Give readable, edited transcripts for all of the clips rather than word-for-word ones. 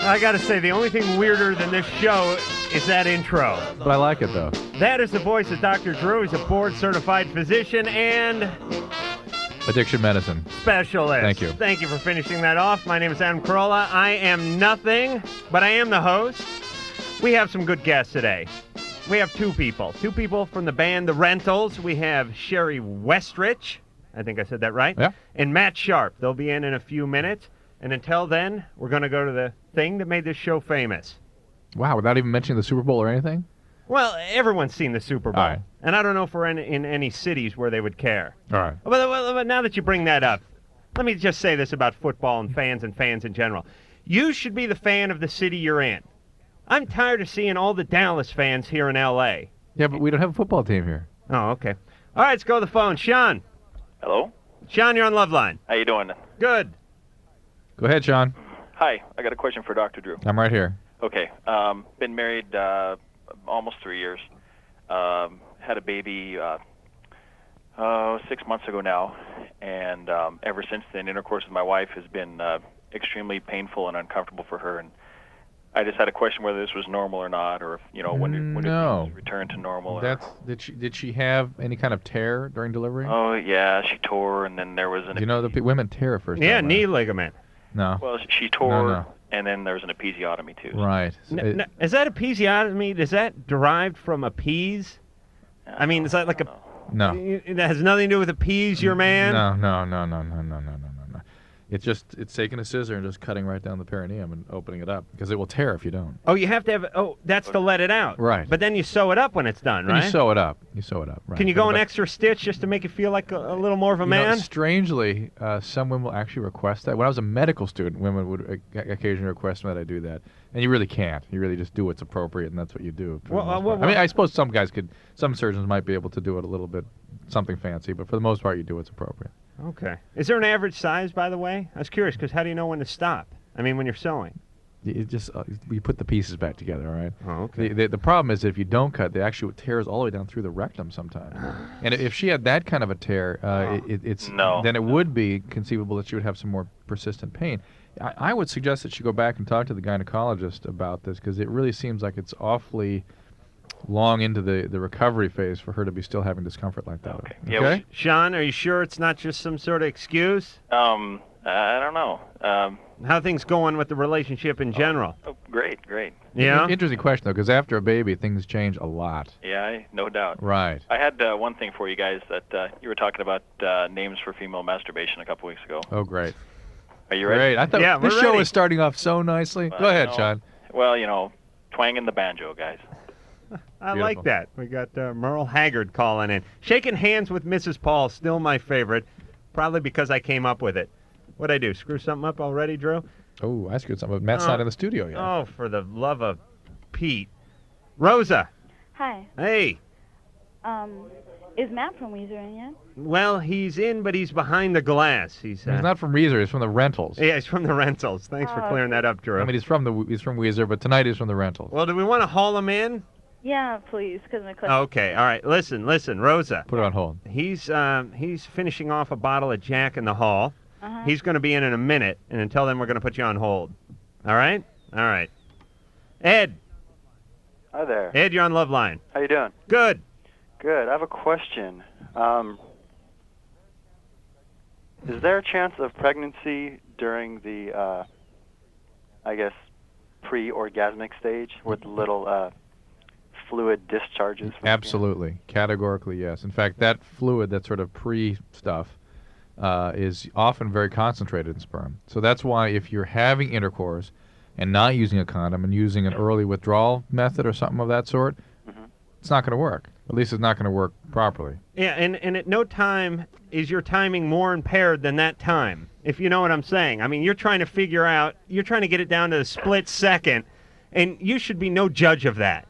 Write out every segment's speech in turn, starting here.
I gotta say, the only thing weirder than this show is that intro. But I like it, though. That is the voice of Dr. Drew. He's a board-certified physician and Addiction medicine specialist. Thank you. Thank you for finishing that off. My name is Adam Carolla. I am nothing, but I am the host. We have some good guests today. We have two people from the band The Rentals. We have Sherry Westrich. I think I said that right. Yeah. And Matt Sharp. They'll be in a few minutes. And until then, we're going to go to the thing that made this show famous. Wow, without even mentioning the Super Bowl or anything? Well, everyone's seen the Super Bowl. All right. And I don't know if we're in any cities where they would care. All right. But now that you bring that up, let me just say this about football and fans in general. You should be the fan of the city you're in. I'm tired of seeing all the Dallas fans here in L.A. Yeah, but we don't have a football team here. Oh, okay. All right, let's go to the phone. Sean. Hello? Sean, you're on LoveLine. How you doing? Good. Go ahead, Sean. Hi, I got a question for Dr. Drew. I'm right here. Okay, been married almost 3 years. Had a baby 6 months ago now, and ever since then, intercourse with my wife has been extremely painful and uncomfortable for her. And I just had a question whether this was normal or not, or if, when did things return to normal? Did she have any kind of tear during delivery? Oh yeah, she tore, and then there was an. You know the women tear first. Yeah, knee ligament. No. Well, she tore, No. and then there was an episiotomy too. Right. Is that episiotomy? Is that derived from appease? I mean, is that like a? No. It has nothing to do with appease your man? No. It's taking a scissor and just cutting right down the perineum and opening it up because it will tear if you don't. Oh, you have to have. Oh, that's to let it out. Right. But then you sew it up when it's done, And right? you sew it up. Right. Can you go an extra stitch just to make you feel like a little more of a man? Strangely, some women will actually request that. When I was a medical student, women would occasionally request that I do that. And you really can't. You really just do what's appropriate, and that's what you do. I mean, I suppose some surgeons might be able to do it a little bit, something fancy, but for the most part, you do what's appropriate. Okay. Is there an average size, by the way? I was curious, because how do you know when to stop? I mean, when you're sewing. You put the pieces back together, all right? Oh, okay. The problem is if you don't cut, they actually tears all the way down through the rectum sometimes. And if she had that kind of a tear, then it would be conceivable that she would have some more persistent pain. I would suggest that she go back and talk to the gynecologist about this because it really seems like it's awfully long into the recovery phase for her to be still having discomfort like that. Okay. Yeah, Okay? Sean, are you sure it's not just some sort of excuse? I don't know. How things going with the relationship in general? Oh, great. Yeah? Interesting question, though, because after a baby, things change a lot. Yeah, no doubt. Right. I had one thing for you guys that you were talking about names for female masturbation a couple weeks ago. Oh, great. Are you ready? Great. I thought we're this show ready. was starting off so nicely. Go ahead, Sean. Well, twanging the banjo, guys. I like that. We got Merle Haggard calling in. Shaking hands with Mrs. Paul, still my favorite, probably because I came up with it. What'd I do, screw something up already, Drew? Oh, I screwed something up. Matt's not in the studio yet. Oh, for the love of Pete. Rosa. Hi. Hey. Is Matt from Weezer in yet? Well, he's in, but he's behind the glass. He's not from Weezer. He's from the Rentals. Yeah, he's from the Rentals. Thanks for clearing that up, Drew. I mean, he's from Weezer, but tonight he's from the Rentals. Well, do we want to haul him in? Yeah, please, because my question. Okay, all right. Listen, Rosa. Put it on hold. He's finishing off a bottle of Jack in the Hall. Uh-huh. He's going to be in a minute, and until then, we're going to put you on hold. All right? All right. Ed. Hi there. Ed, you're on LoveLine. How you doing? Good. Good. I have a question. Is there a chance of pregnancy during the, pre-orgasmic stage with little fluid discharges? Absolutely. Categorically, yes. In fact, that fluid, that sort of pre-stuff, is often very concentrated in sperm. So that's why if you're having intercourse and not using a condom and using an early withdrawal method or something of that sort, it's not going to work. At least it's not going to work properly. Yeah, and at no time is your timing more impaired than that time, if you know what I'm saying. I mean, you're trying to get it down to a split second, and you should be no judge of that.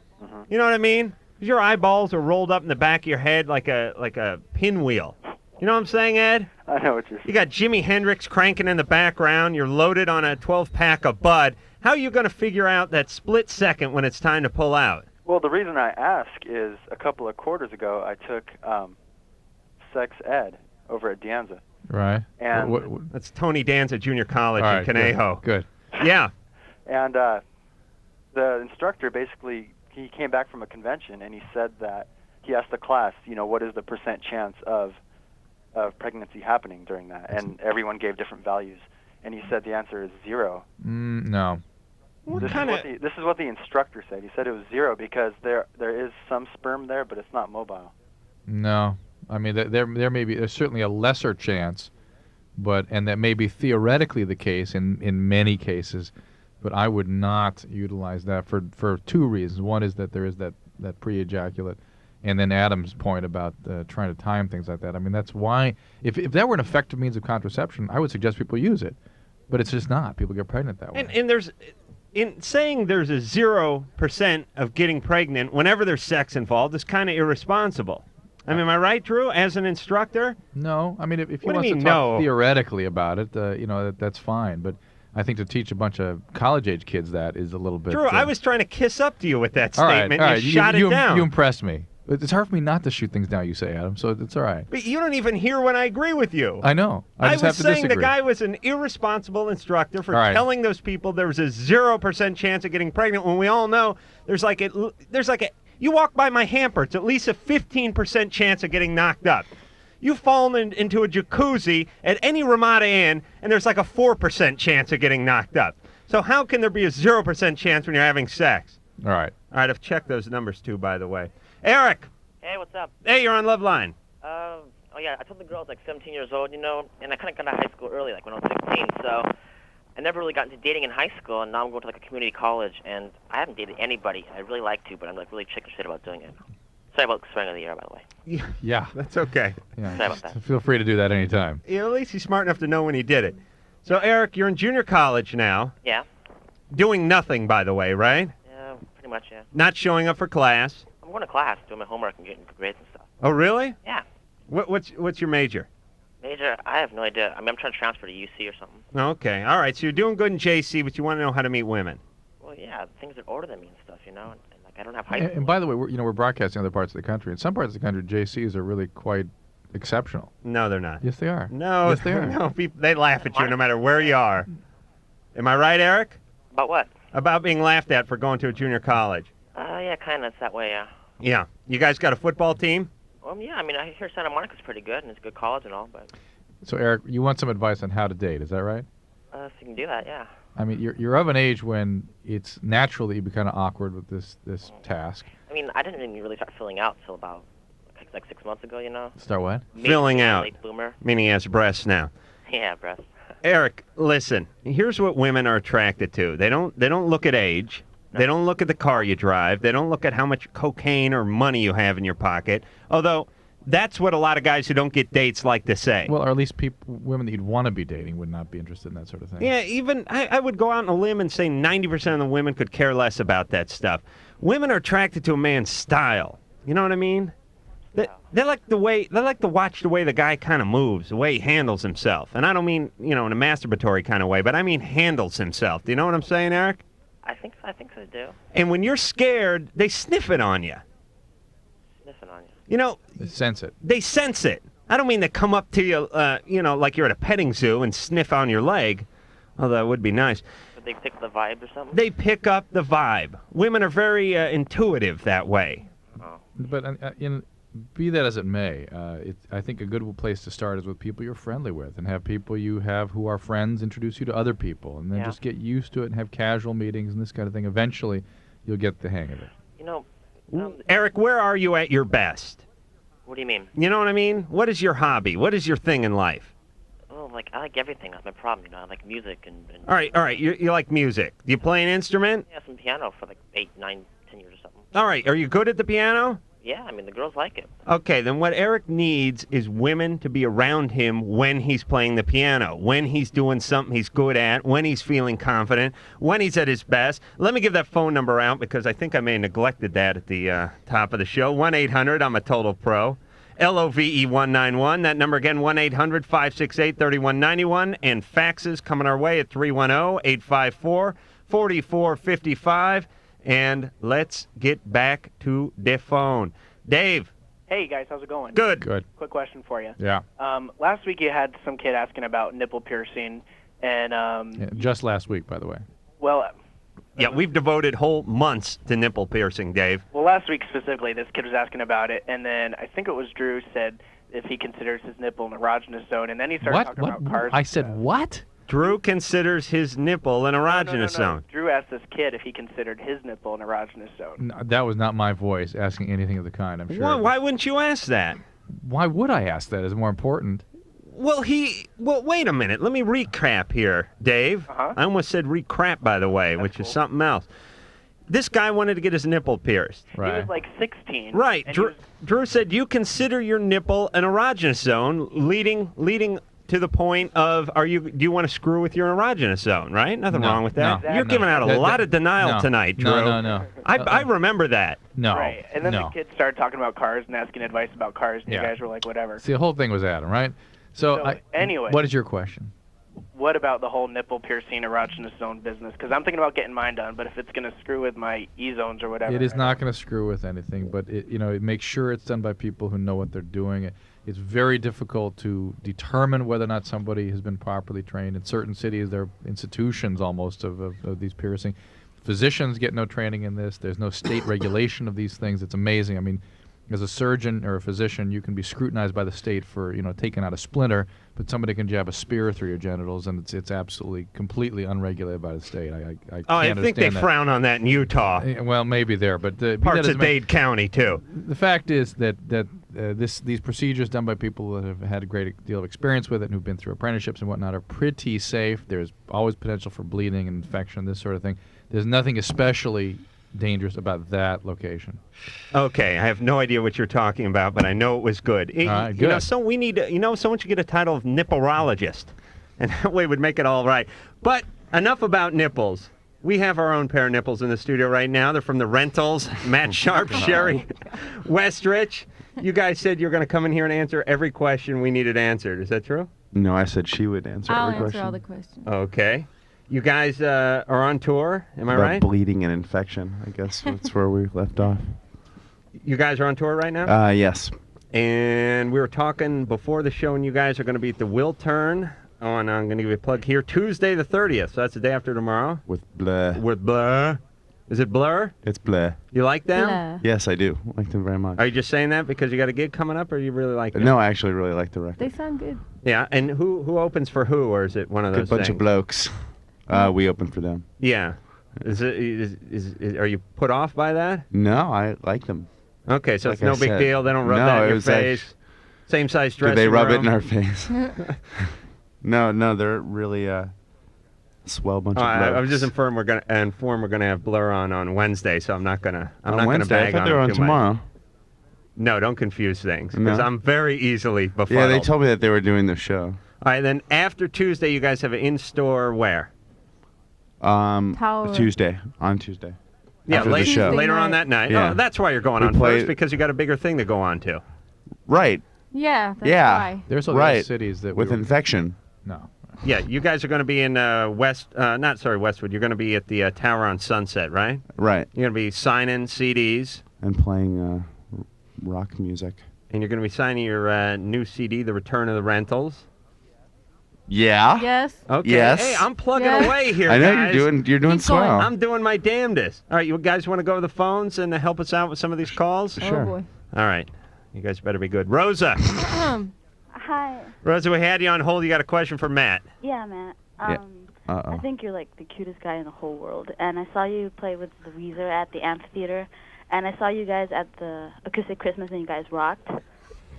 You know what I mean? 'Cause your eyeballs are rolled up in the back of your head like a pinwheel. You know what I'm saying, Ed? I know what you're saying. You got Jimi Hendrix cranking in the background. You're loaded on a 12-pack of Bud. How are you going to figure out that split second when it's time to pull out? Well, the reason I ask is a couple of quarters ago I took sex ed over at De Right. And That's Tony Danza Junior College All in right, Conejo. Good. Yeah. And the instructor basically, he came back from a convention and he said that he asked the class, what is the % chance of pregnancy happening during that? And everyone gave different values. And he said the answer is 0. No. This is what the instructor said. He said it was 0 because there is some sperm there, but it's not mobile. No. I mean, there's certainly a lesser chance, and that may be theoretically the case in many cases, but I would not utilize that for 2 reasons. One is that there is that pre-ejaculate, and then Adam's point about trying to time things like that. I mean, that's why, if that were an effective means of contraception, I would suggest people use it, but it's just not. People get pregnant that way. And there's, in saying there's a 0% of getting pregnant whenever there's sex involved is kind of irresponsible. I mean, am I right, Drew, as an instructor? No. I mean, if you What do want you to mean, talk no? theoretically about it, that's fine. But I think to teach a bunch of college-age kids that is a little bit... Drew, I was trying to kiss up to you with that all right, statement. All right. You shot it down. You impressed me. It's hard for me not to shoot things down, you say, Adam, so it's all right. But you don't even hear when I agree with you. I know. I just have to was saying disagree. the guy was an irresponsible instructor for All right. telling those people there was a 0% chance of getting pregnant when we all know there's like a you walk by my hamper, it's at least a 15% chance of getting knocked up. You've fallen into a jacuzzi at any Ramada Inn, and there's like a 4% chance of getting knocked up. So how can there be a 0% chance when you're having sex? All right. All right, I've checked those numbers too, by the way. Eric. Hey, what's up? Hey, you're on LoveLine. Oh yeah, I told the girl I was like 17 years old, and I kind of got out of high school early, like when I was 16, so I never really got into dating in high school, and now I'm going to like a community college, and I haven't dated anybody. I really like to, but I'm like really chicken shit about doing it. Sorry about swearing of the year, by the way. Yeah. That's okay. Yeah. Sorry about that. Feel free to do that anytime. Yeah, at least he's smart enough to know when he did it. So, Eric, you're in junior college now. Yeah. Doing nothing, by the way, right? Yeah, pretty much, yeah. Not showing up for class. I'm going to class, doing my homework and getting good grades and stuff. Oh, really? Yeah. What's your major? Major, I have no idea. I mean, I'm trying to transfer to UC or something. Okay. All right. So you're doing good in JC, but you want to know how to meet women. Well, yeah, things that older than me and stuff, and like I don't have high school. And by the way, we're broadcasting other parts of the country. In some parts of the country, JCs are really quite exceptional. No, they're not. Yes, they are. No, yes, they are. No, they laugh at you no matter where you are. Am I right, Eric? About what? About being laughed at for going to a junior college. Yeah, kind of. It's that way, yeah. Yeah. You guys got a football team? Yeah, I mean, I hear Santa Monica's pretty good, and it's a good college and all, but... So, Eric, you want some advice on how to date, is that right? If you can do that, yeah. I mean, you're of an age when it's natural that you be kind of awkward with this task. I mean, I didn't even really start filling out till about like 6 months ago, Start what? Maybe Filling out. Late bloomer. Meaning he has breasts now. Yeah, breasts. Eric, listen. Here's what women are attracted to. They don't look at age. No. They don't look at the car you drive. They don't look at how much cocaine or money you have in your pocket. Although that's what a lot of guys who don't get dates like to say. Well, or at least women that you'd want to be dating would not be interested in that sort of thing. Yeah, even I would go out on a limb and say 90% of the women could care less about that stuff. Women are attracted to a man's style. You know what I mean? They like to watch the way the guy kind of moves, the way he handles himself. And I don't mean, in a masturbatory kind of way, but I mean handles himself. Do you know what I'm saying, Eric? I think so, I do. And when you're scared, they sniff it on you. Sniffing on you. They sense it. They sense it. I don't mean they come up to you, like you're at a petting zoo and sniff on your leg, although that would be nice. Would they pick the vibe or something? They pick up the vibe. Women are very intuitive that way. Oh. But be that as it may, I think a good place to start is with people you're friendly with, and have people you have who are friends introduce you to other people, and then just get used to it and have casual meetings and this kind of thing. Eventually, you'll get the hang of it. Eric, where are you at your best? What do you mean? You know what I mean? What is your hobby? What is your thing in life? Oh, I like everything. That's my problem. I like music and All right. You like music. Do you play an instrument? Yeah, some piano for like 8, 9, 10 years or something. All right. Are you good at the piano? Yeah, I mean, the girls like it. Okay, then what Eric needs is women to be around him when he's playing the piano, when he's doing something he's good at, when he's feeling confident, when he's at his best. Let me give that phone number out because I think I may have neglected that at the top of the show. 1-800, I'm a total pro. LOVE191. That number again, 1-800-568-3191. And faxes coming our way at 310-854-4455. And let's get back to the phone. Dave. Hey, guys. How's it going? Good. Good. Quick question for you. Yeah. Last week you had some kid asking about nipple piercing, and Just last week, by the way. well, Yeah, we've devoted whole months to nipple piercing, Dave. Well, last week specifically, this kid was asking about it, and then I think it was Drew said if he considers his nipple an erogenous zone, and then he started talking about cars. I said what? Drew considers his nipple an erogenous zone. Drew asked this kid if he considered his nipple an erogenous zone. No, that was not my voice asking anything of the kind, I'm sure. Why wouldn't you ask that? Why would I ask that? Is more important. Well, wait a minute. Let me recap here, Dave. I almost said recrap, by the way, which is something else. This guy wanted to get his nipple pierced. He was like 16. Right. Drew said, you consider your nipple an erogenous zone, leading to the point of, do you want to screw with your erogenous zone, right? Nothing wrong with that. No, You're giving out a lot of denial tonight, Drew. No. I remember that. No. Right. And then the kid started talking about cars and asking advice about cars, and you guys were like, whatever. See, the whole thing was Adam, right? So anyway. What is your question? What about the whole nipple piercing erogenous zone business? Because I'm thinking about getting mine done, but if it's going to screw with my E-zones or whatever. It is not going to screw with anything, but it makes sure it's done by people who know what they're doing. It's very difficult to determine whether or not somebody has been properly trained. In certain cities, there are institutions almost of these piercing. Physicians get no training in this. There's no state regulation of these things. It's amazing. I mean, as a surgeon or a physician, you can be scrutinized by the state for taking out a splinter, but somebody can jab a spear through your genitals, and it's absolutely completely unregulated by the state. I think they frown on that in Utah. Well, maybe there, but parts of Dade County too. The fact is that these procedures done by people that have had a great deal of experience with it and who've been through apprenticeships and whatnot are pretty safe. There's always potential for bleeding and infection, this sort of thing. There's nothing especially dangerous about that location. Okay, I have no idea what you're talking about, but I know it was good. Good. So we need, someone should get a title of nippleologist, and that way would make it all right. But enough about nipples. We have our own pair of nipples in the studio right now. They're from the Rentals, Matt Sharp, Sherry Westrich. You guys said you were going to come in here and answer every question we needed answered. Is that true? No, I said she would answer every question. I'll answer all the questions. Okay. You guys are on tour, am I About right? bleeding and infection, I guess that's where we left off. You guys are on tour right now? Yes. And we were talking before the show, and you guys are going to be at the Will Turn on, I'm going to give you a plug here, Tuesday the 30th, so that's the day after tomorrow. With Blur. With Blur. Is it Blur? It's Blur. You like them? Blur. Yes, I do. I like them very much. Are you just saying that because you got a gig coming up, or you really like them? No, I actually really like the record. They sound good. Yeah, and who opens for who, or is it one of those Good bunch of blokes. We open for them. Yeah. Are you put off by that? No, I like them. Okay, so Like it's no I big said. deal. They don't rub that in your face. Same size dressing Did they rub room. it in our face? No, they're really swell bunch of blokes. I was just informed we're gonna have Blur on Wednesday, so I'm not gonna Wednesday? bag I thought they were on them too much. tomorrow. No, don't confuse things, because No? I'm very easily befuddled. Yeah, they told me that they were doing the show. All right, then after Tuesday, you guys have an in-store where? Tower. Tuesday. On Tuesday. Yeah, After the show. later on that night. Yeah. Oh, that's why you're going We on play- first, because you got a bigger thing to go on to. Right. Yeah, that's Yeah. why. There's other Right. cities that With infection. No. Yeah, you guys are going to be in Westwood. You're going to be at the Tower on Sunset, right? Right. You're going to be signing CDs, And playing rock music. and you're going to be signing your new CD, The Return of the Rentals. Yeah. Yes. Okay. Yes. Hey, I'm plugging Yes. away here, I know guys. you're doing Keep going. swell. I'm doing my damnedest. All right, you guys want to go to the phones and help us out with some of these calls? Sure. Oh boy. All right. You guys better be good. Rosa. Hi. Rosa, we had you on hold. You got a question for Matt. Yeah, Matt. Yeah. I think you're like the cutest guy in the whole world. And I saw you play with the Weezer at the amphitheater. And I saw you guys at the Acoustic Christmas, and you guys rocked.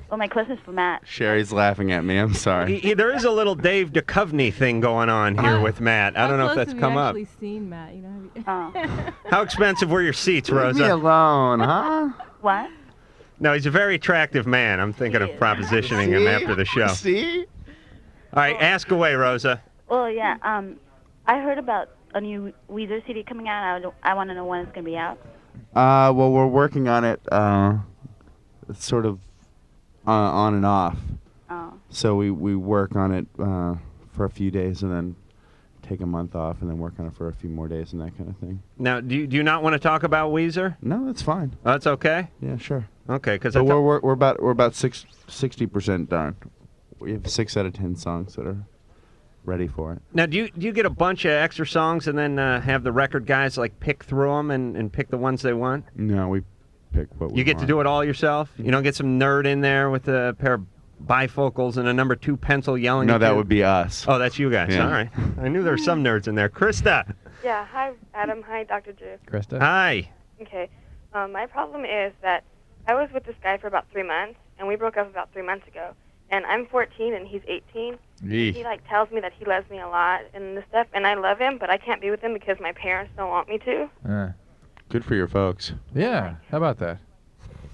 Well, my question is for Matt. Sherry's laughing at me. I'm sorry. There is a little Dave Duchovny thing going on here with Matt. I don't know if that's come up. I've actually seen Matt, you know. Oh. How expensive were your seats, Leave me Rosa? alone, huh? What? No, he's a very attractive man. I'm thinking of propositioning him after the show. See? All right, ask away, Rosa. Well, yeah. I heard about a new Weezer CD coming out. I want to know when it's gonna be out. Well, we're working on it, it's sort of on and off. Oh. So we work on it for a few days and then take a month off and then work on it for a few more days and that kind of thing. Now, do you not want to talk about Weezer? No, that's fine. Oh, that's okay. Yeah, sure. Okay, because But we're about 60% done. We have 6 out of 10 songs that are ready for it. Now, do you get a bunch of extra songs and then have the record guys like pick through them and pick the ones they want? No, we pick what we You get want. to do it all yourself? You don't get some nerd in there with a pair of bifocals and a number 2 pencil yelling No, at that you? would be us. Oh, that's you guys. Yeah. All right. I knew there were some nerds in there. Krista. Yeah, hi, Adam. Hi, Dr. Drew. Krista? Hi. Okay. My problem is that I was with this guy for about 3 months, and we broke up about 3 months ago. And I'm 14, and he's 18. Eesh. He, tells me that he loves me a lot and this stuff, and I love him, but I can't be with him because my parents don't want me to. Good for your folks. Yeah, how about that?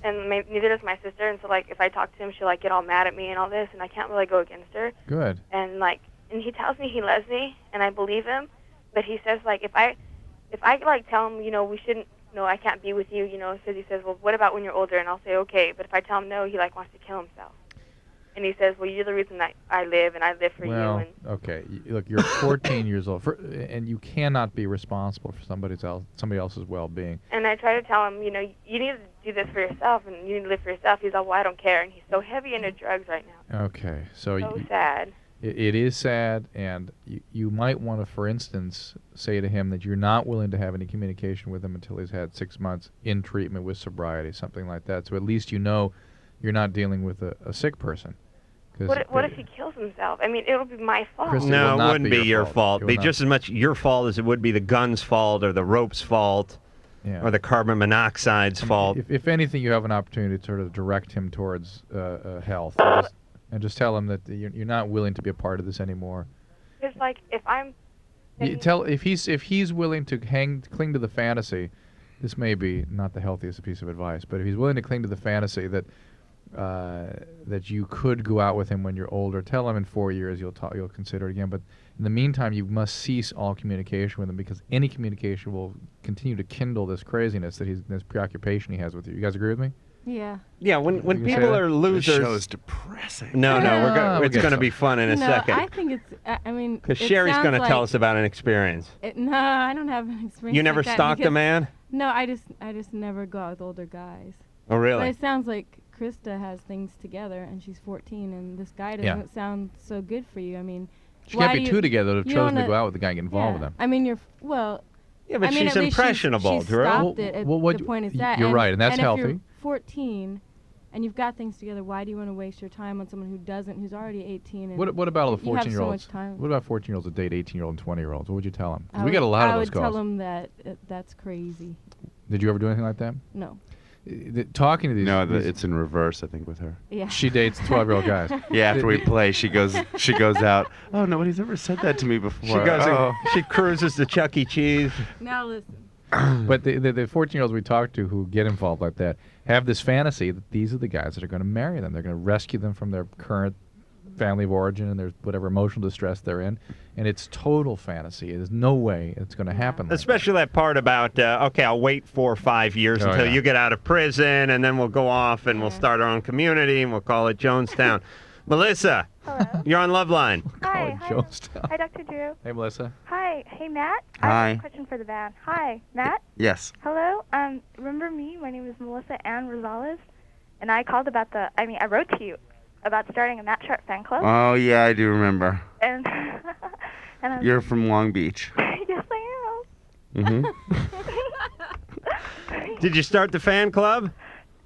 And neither does my sister, and so, if I talk to him, she'll, get all mad at me and all this, and I can't really go against her. Good. And, and he tells me he loves me, and I believe him, but he says, if I tell him, we shouldn't, I can't be with you, because he says, well, what about when you're older? And I'll say, okay, but if I tell him no, he, wants to kill himself. And he says, well, you're the reason that I live, and I live for you. And Okay. Look, you're 14 years old, and you cannot be responsible for somebody else's well-being. And I try to tell him, you need to do this for yourself, and you need to live for yourself. He's all, well, I don't care, and he's so heavy into drugs right now. Okay. So sad. It is sad, and you might want to, for instance, say to him that you're not willing to have any communication with him until he's had 6 months in treatment with sobriety, something like that. So at least you're not dealing with a sick person. What if he kills himself? I mean, it'll be my fault. Kristen, No, it it wouldn't be your fault. It'd be not. just as much your fault as it would be the gun's fault or the rope's fault or the carbon monoxide's fault. If anything, you have an opportunity to sort of direct him towards health and just tell him that you're not willing to be a part of this anymore. It's if I'm... If he's willing to cling to the fantasy, this may be not the healthiest piece of advice, but if he's willing to cling to the fantasy that you could go out with him when you're older, tell him in 4 years you'll consider it again. But in the meantime, you must cease all communication with him, because any communication will continue to kindle this craziness this preoccupation he has with you. You guys agree with me? Yeah. Yeah, when people are losers... This show is depressing. No, it's going to be fun in a second. I think it's, because Sherry's going to tell us about an experience. No, I don't have an experience. You never like stalked a man? No, I just never go out with older guys. Oh, really? But it sounds like Krista has things together, and she's 14, and this guy doesn't sound so good for you. I mean, she can't be two together to have chosen to go out with the guy and get involved with him. I mean, Yeah, but she's impressionable, she's Drew. Stopped it at the point it's at. You're right, and that's if healthy. You're 14, and you've got things together, why do you want to waste your time on someone who's already 18? And What about all the 14-year-olds? You have so much time. What about 14-year-olds that date 18-year-olds and 20-year-olds? What would you tell them? We get a lot of those calls. I would tell them that that's crazy. Did you ever do anything like that? No. Talking to these... No, it's in reverse, I think, with her. Yeah. She dates 12-year-old guys. Yeah, after we play, she goes out. Oh, nobody's ever said that to me before. She goes. She cruises to Chuck E. Cheese. Now listen. But the 14-year-olds we talk to who get involved like that have this fantasy that these are the guys that are going to marry them. They're going to rescue them from their current family of origin and their whatever emotional distress they're in. And it's total fantasy. There's no way it's going to happen. Especially that part about, okay, I'll wait 4 or 5 years until you get out of prison, and then we'll go off and we'll start our own community, and we'll call it Jonestown. Melissa, you're on LoveLine. Hi. Hi, Dr. Drew. Hey, Melissa. Hi. Hey, Matt. Hi. I have a question for the band. Hi, Matt. Yes. Hello. Remember me? My name is Melissa Ann Rosales, and I called about I wrote to you about starting a Matt Sharp fan club. Oh, yeah, I do remember. And You're from Long Beach. Yes, I am. Did you start the fan club?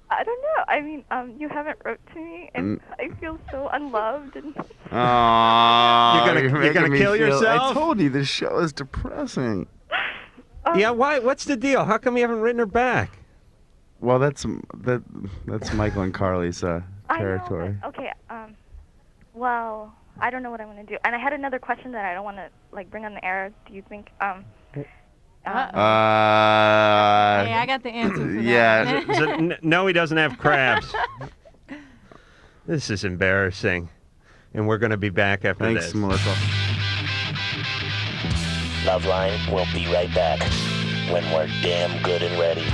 I don't know. I mean, you haven't wrote to me, and I feel so unloved. And You're gonna kill yourself? I told you this show is depressing. Yeah, why? What's the deal? How come you haven't written her back? Well, that's Michael and Carly's territory. I know, but, okay. Well, I don't know what I'm gonna do. And I had another question that I don't want to bring on the air. Do you think? Hey, I got the answer for that. Yeah. No, he doesn't have crabs. This is embarrassing. And we're going to be back after this. Thanks, Melissa. LoveLine will be right back when we're damn good and ready.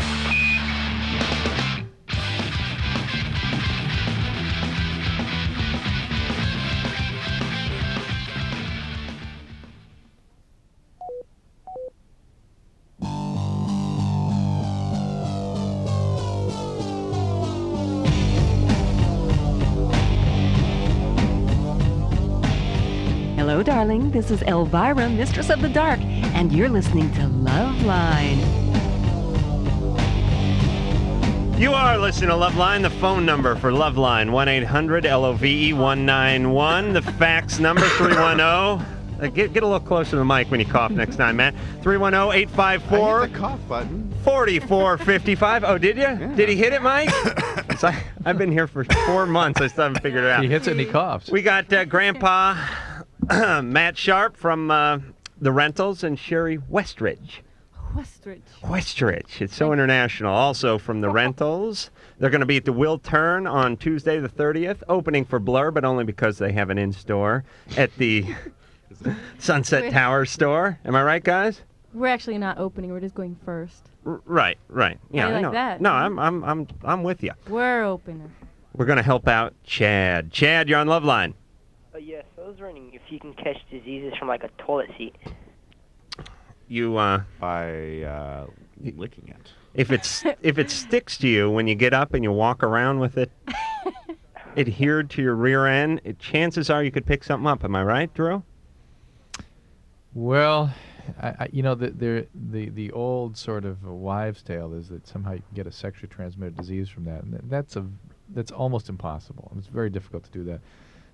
Hello, darling. This is Elvira, Mistress of the Dark, and you're listening to LoveLine. You are listening to LoveLine. The phone number for LoveLine, 1-800-LOVE-191. The fax number, 310. Get a little closer to the mic when you cough next time, Matt. 310-854. I hit the cough button. 4455. Oh, did you? Yeah. Did he hit it, Mike? I've been here for 4 months. I still haven't figured it out. He hits it and he coughs. We got Grandpa Matt Sharp from The Rentals and Sherry Westridge. Westridge. It's so international. Also from The Rentals. They're going to be at the Will Turn on Tuesday the 30th, opening for Blur, but only because they have an in-store at the Sunset Tower store. Am I right, guys? We're actually not opening. We're just going first. Right. Yeah, I like that. No, I'm with you. We're opening. We're going to help out Chad. Chad, you're on LoveLine. Yes, I was wondering if you can catch diseases from like a toilet seat. You by licking it. If it sticks to you when you get up and you walk around with it adhered to your rear end, chances are you could pick something up. Am I right, Drew? Well, the old sort of wives' tale is that somehow you can get a sexually transmitted disease from that, and that's almost impossible. It's very difficult to do that.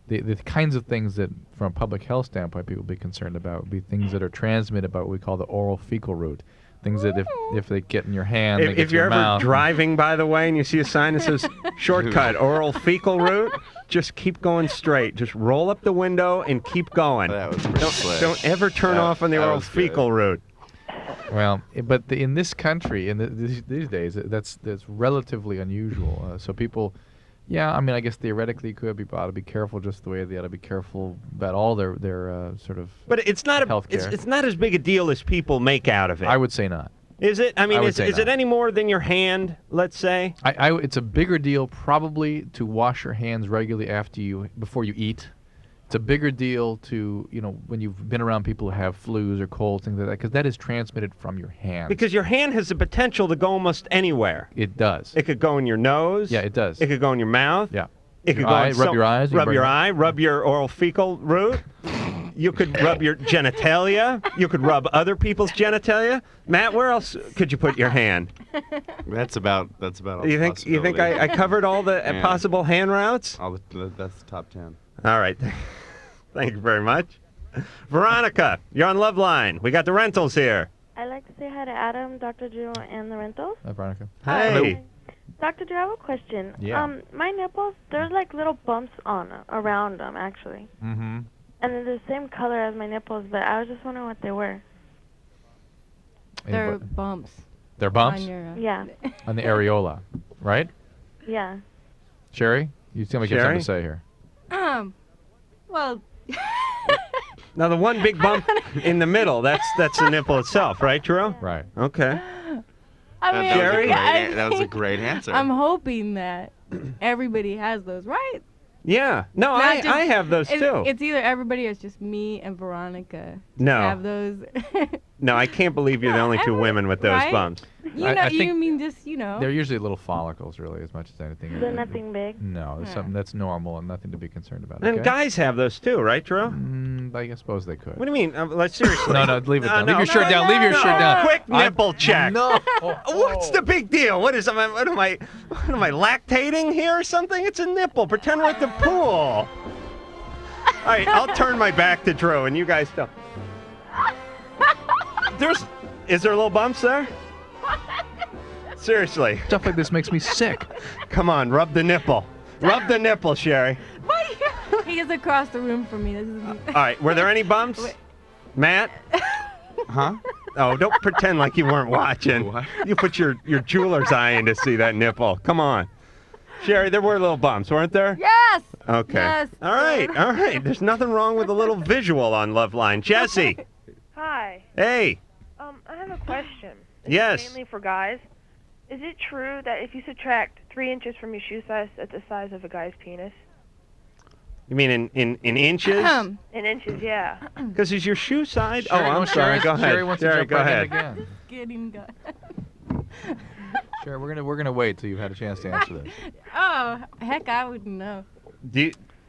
The kinds of things that, from a public health standpoint, people would be concerned about would be things that are transmitted by what we call the oral fecal route. Things that if they get in your hand, they get if to your you're mouth. ever driving, by the way, and you see a sign that says shortcut oral fecal route, just keep going straight. Just roll up the window and keep going. That was pretty slick. Don't ever turn off on the oral fecal route. Well, but in this country, these days, that's relatively unusual. So people, I guess theoretically could be ought to be careful just the way they ought to be careful about all their sort of. But it's not healthcare. it's not as big a deal as people make out of it. I would say not. Is it? I mean, is it any more than your hand? Let's say. It's a bigger deal probably to wash your hands regularly before you eat. It's a bigger deal to, when you've been around people who have flus or colds, things like that, because that is transmitted from your hand. Because your hand has the potential to go almost anywhere. It does. It could go in your nose. Yeah, it does. It could go in your mouth. Yeah. It could rub your eyes. Rub your eye. Rub your oral fecal route. You could rub your genitalia. You could rub other people's genitalia. Matt, where else could you put your hand? That's about all. You think I covered all the possible hand routes? That's the top 10. All right. Thank you very much. Veronica, you're on LoveLine. We got The Rentals here. I'd like to say hi to Adam, Dr. Drew, and The Rentals. Hi, Veronica. Hey. Dr. Drew, I have a question. Yeah. My nipples, there's like little bumps around them, actually. Mm-hmm. And they're the same color as my nipples, but I was just wondering what they were. They're bumps. They're bumps? On your, yeah. On the areola, right? Yeah. Sherry, you seem like you have something to say here. Well. Now the one big bump in the middle, that's the nipple itself, right, Drew? Right. Okay. I mean, Sherry? That was a great answer. I'm hoping that everybody has those, right? Yeah. No, I have those too. It's either everybody or it's just me and Veronica No. have those. No, I can't believe you're the only two women with those right? bumps. I think you mean just, they're usually little follicles, really, as much as anything. They're nothing big? No, it's something that's normal and nothing to be concerned about. And okay? guys have those too, right, Drew? I suppose they could. What do you mean? Like, seriously? No, leave it down. Leave your shirt down. Leave your shirt down. Quick nipple check. No. What's the big deal? What am I lactating here or something? It's a nipple. Pretend we're at the pool. All right, I'll turn my back to Drew, and you guys don't. Is there little bumps there? Seriously. Stuff like this makes me sick. Come on, rub the nipple. Rub the nipple, Sherry. He is across the room from me. This is All right, were there any bumps? Matt? Huh? Oh, don't pretend like you weren't watching. What? You put your jeweler's eye in to see that nipple. Come on. Sherry, there were little bumps, weren't there? Yes! Okay. Yes. All right. There's nothing wrong with a little visual on LoveLine. Jesse. Hi. Hey. I have a question. Yes. Mainly for guys. Is it true that if you subtract 3 inches from your shoe size, that's the size of a guy's penis? You mean in inches? In inches, yeah. Because is your shoe size? Sherry, I'm sorry. Go ahead. Sherry wants to jump go right ahead. in again. Get him going. Sherry, we're gonna wait till you've had a chance to answer this. Oh, heck, I wouldn't know.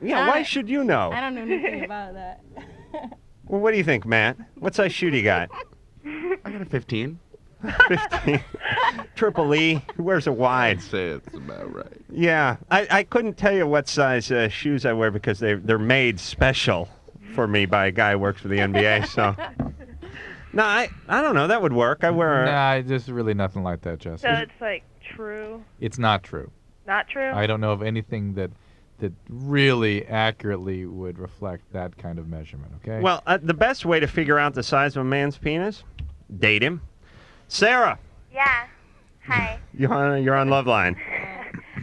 Why should you know? I don't know anything about that. Well, what do you think, Matt? What size shoe do you got? I got a 15. 15. Triple E. Who wears a wide? I'd say it's about right. Yeah. I couldn't tell you what size shoes I wear because they're made special for me by a guy who works for the NBA. So. No, I don't know. That would work. I wear. Nah, there's really nothing like that, Jesse. So it's like true. It's not true. Not true? I don't know of anything that really accurately would reflect that kind of measurement, okay? Well, the best way to figure out the size of a man's penis, date him. Sarah. Yeah. Hi. You're on LoveLine.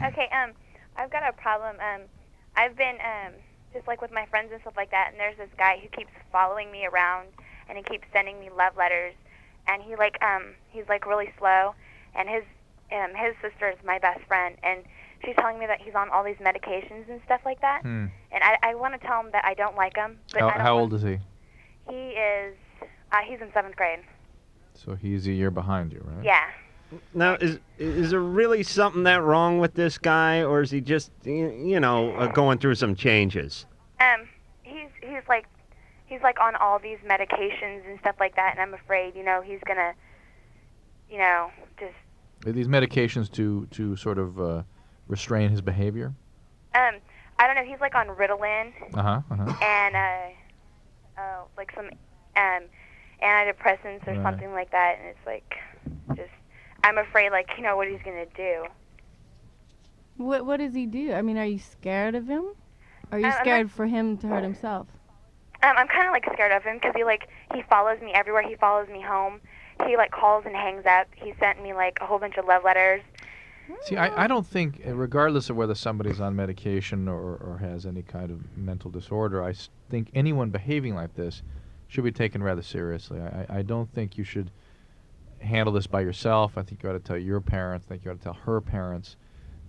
Okay, I've got a problem. I've been just like with my friends and stuff like that, and there's this guy who keeps following me around, and he keeps sending me love letters, and he's like really slow, and his sister is my best friend, and she's telling me that he's on all these medications and stuff like that, and I want to tell him that I don't like him. But How old is he? He's in 7th grade. So he's a year behind you, right? Yeah. Now, is there really something that wrong with this guy, or is he just going through some changes? He's like on all these medications and stuff like that, and I'm afraid, he's gonna, just. Are these medications to sort of restrain his behavior? I don't know. He's like on Ritalin. And like some antidepressants or something like that, and it's like, just, I'm afraid, like, what he's gonna do. What does he do? I mean, are you scared of him? Are you scared for him to hurt himself? I'm kind of like scared of him because he follows me everywhere. He follows me home. He like calls and hangs up. He sent me like a whole bunch of love letters. See, I don't think, regardless of whether somebody's on medication or has any kind of mental disorder, I think anyone behaving like this should be taken rather seriously. I don't think you should handle this by yourself. I think you ought to tell your parents. I think you ought to tell her parents.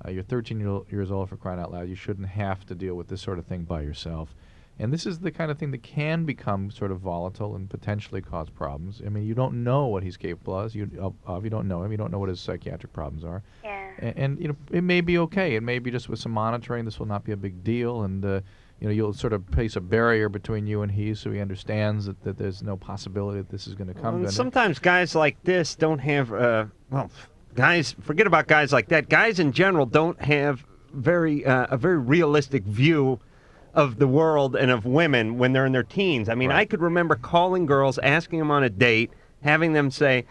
You're 13 years old, for crying out loud. You shouldn't have to deal with this sort of thing by yourself. And this is the kind of thing that can become sort of volatile and potentially cause problems. I mean, you don't know what he's capable of. You don't know him. You don't know what his psychiatric problems are. Yeah. And it may be okay. It may be just with some monitoring. This will not be a big deal. And you'll sort of place a barrier between you and he, so he understands that there's no possibility that this is going to come. Well, sometimes guys like this don't have. Guys, forget about guys like that. Guys in general don't have a very realistic view of the world and of women when they're in their teens. I mean, I could remember calling girls, asking them on a date, having them say,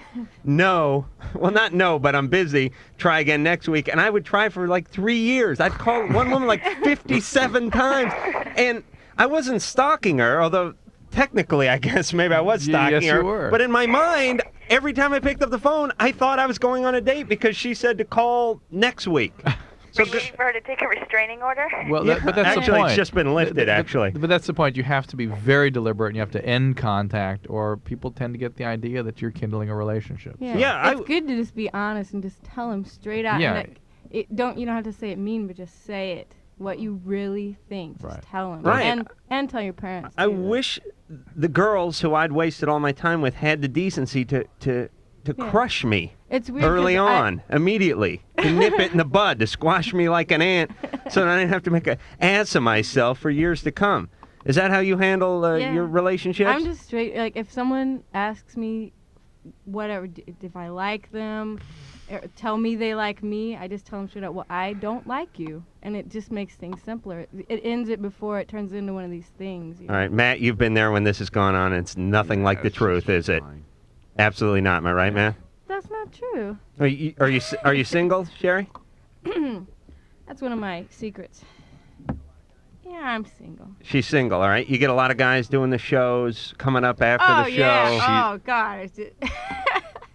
no, well, not no, but I'm busy, try again next week. And I would try for like 3 years. I'd call one woman like 57 times. And I wasn't stalking her, although technically I guess maybe I was stalking her. You were. But in my mind, every time I picked up the phone, I thought I was going on a date because she said to call next week. So waiting for her to take a restraining order? Well, but that's the actually, point. it's just been lifted, actually. But that's the point. You have to be very deliberate, and you have to end contact, or people tend to get the idea that you're kindling a relationship. Yeah, it's good to just be honest and just tell him straight out. Yeah. You don't have to say it mean, but just say it. What you really think. Just tell him. Right. And tell your parents. I wish the girls who I'd wasted all my time with had the decency to crush me. It's weird early on, immediately, to nip it in the bud, to squash me like an ant, so that I didn't have to make an ass of myself for years to come. Is that how you handle your relationships? I'm just straight. Like, if someone asks me, whatever, if I like them, or tell me they like me, I just tell them straight out, well, I don't like you, and it just makes things simpler. It ends it before it turns into one of these things. All right, Matt, you've been there when this has gone on. It's nothing like the truth, is it? Absolutely not. Am I right, Matt? That's not true. Are you single, Sherry? That's one of my secrets. Yeah, I'm single. She's single, all right? You get a lot of guys doing the shows, coming up after the show. Yeah. Oh, God.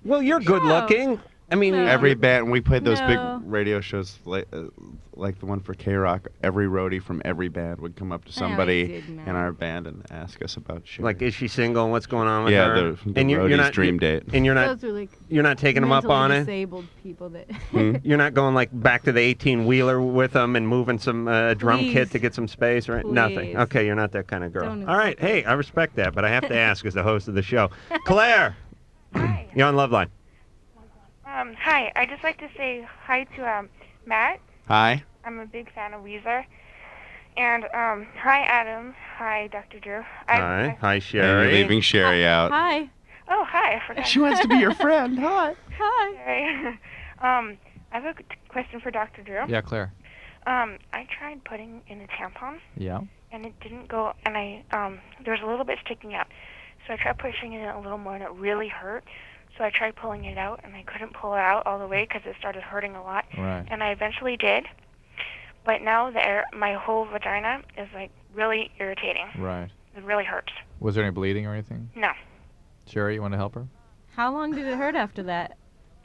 Well, you're good looking. I mean, every band, we played those big No. radio shows like the one for K-Rock. Every roadie from every band would come up to somebody in our band and ask us about Sherry. Like, is she single? What's going on with her? Yeah, the roadie's dream date. And you're Those are like not taking them up on it? disabled people that... You're not going like back to the 18-wheeler with them and moving some drum Please. kit to get some space, right? Nothing. Please. Okay, you're not that kind of girl. Don't All right, hey, I respect that, but I have to ask as the host of the show. Claire! Hi. You're on LoveLine. Hi. I'd just like to say hi to Matt. Hi. I'm a big fan of Weezer. And hi Adam, hi Dr. Drew. Hi, And Sherry. you're leaving Sherry out. Hi. Oh, hi. I forgot. She wants to be your friend. Hi. Hi. Sorry. I have a question for Dr. Drew. Yeah, Claire. I tried putting in a tampon. Yeah. And it didn't go, and there was a little bit sticking out. So I tried pushing it in a little more, and it really hurt. So I tried pulling it out, and I couldn't pull it out all the way because it started hurting a lot. Right. And I eventually did. But now my whole vagina is like really irritating. Right. It really hurts. Was there any bleeding or anything? No. Sherry, you want to help her? How long did it hurt after that?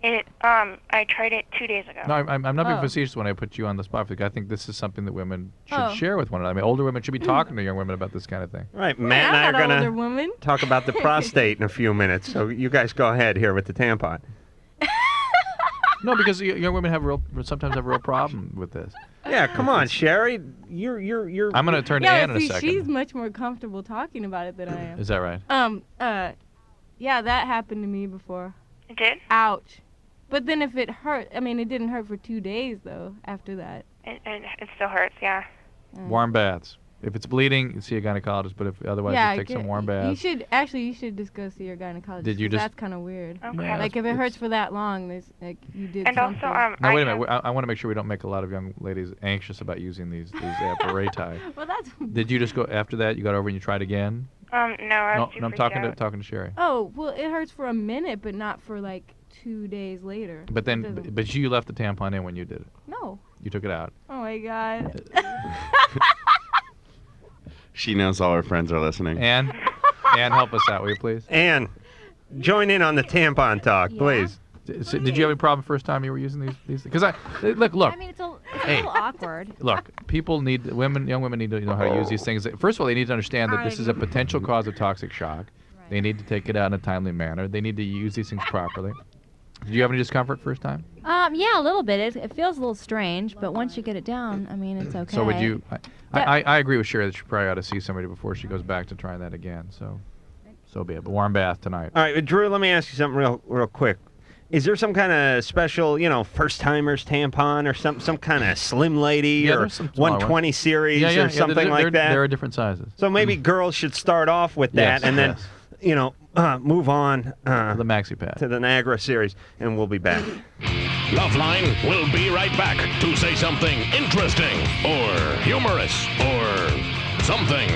I tried it 2 days ago. No, I'm not being facetious when I put you on the spot. I think this is something that women should share with one another. I mean, older women should be talking to young women about this kind of thing. Right, Matt and I are older going woman. to talk about the prostate in a few minutes. So you guys go ahead here with the tampon. No, because young women sometimes have a real problem with this. Yeah, come on, Sherry. You're. I'm going to turn to Ann in a second. She's much more comfortable talking about it than I am. Is that right? Yeah, that happened to me before. It did? Ouch. But then if it hurt, I mean, it didn't hurt for 2 days, though, after that. It still hurts, yeah. Warm baths. If it's bleeding, you see a gynecologist, but if otherwise, just take some warm baths. You should just go see your gynecologist. Did you just? That's kind of weird. Okay. Yeah, like if it hurts for that long, there's like you did and something. Also, now wait a minute. I want to make sure we don't make a lot of young ladies anxious about using these apparati. Well, that's. Did you just go after that? You got over and you tried again? No, I was too I'm freaked out. talking to Sherry. Oh well, it hurts for a minute, but not for like 2 days later. But then, but you left the tampon in when you did it. No. You took it out. Oh my God. She knows all her friends are listening. Ann, help us out, will you please? Ann, join in on the tampon talk, please. Did you have any problem first time you were using these? Because look. I mean, it's a little awkward. Look, young women need to know how to use these things. First of all, they need to understand that this is a potential cause of toxic shock. Right. They need to take it out in a timely manner. They need to use these things properly. Did you have any discomfort first time? Yeah, a little bit. It feels a little strange, but once you get it down, I mean, it's okay. So would you? I agree with Sherry that she probably ought to see somebody before she goes back to trying that again. So be it. But warm bath tonight. All right, Drew. Let me ask you something real quick. Is there some kind of special, first timers tampon or some kind of slim lady or 120 series or something like that? There are different sizes. So maybe girls should start off with that and then, move on the maxi pad to the Niagara series, and we'll be back. LoveLine will be right back to say something interesting or humorous or something.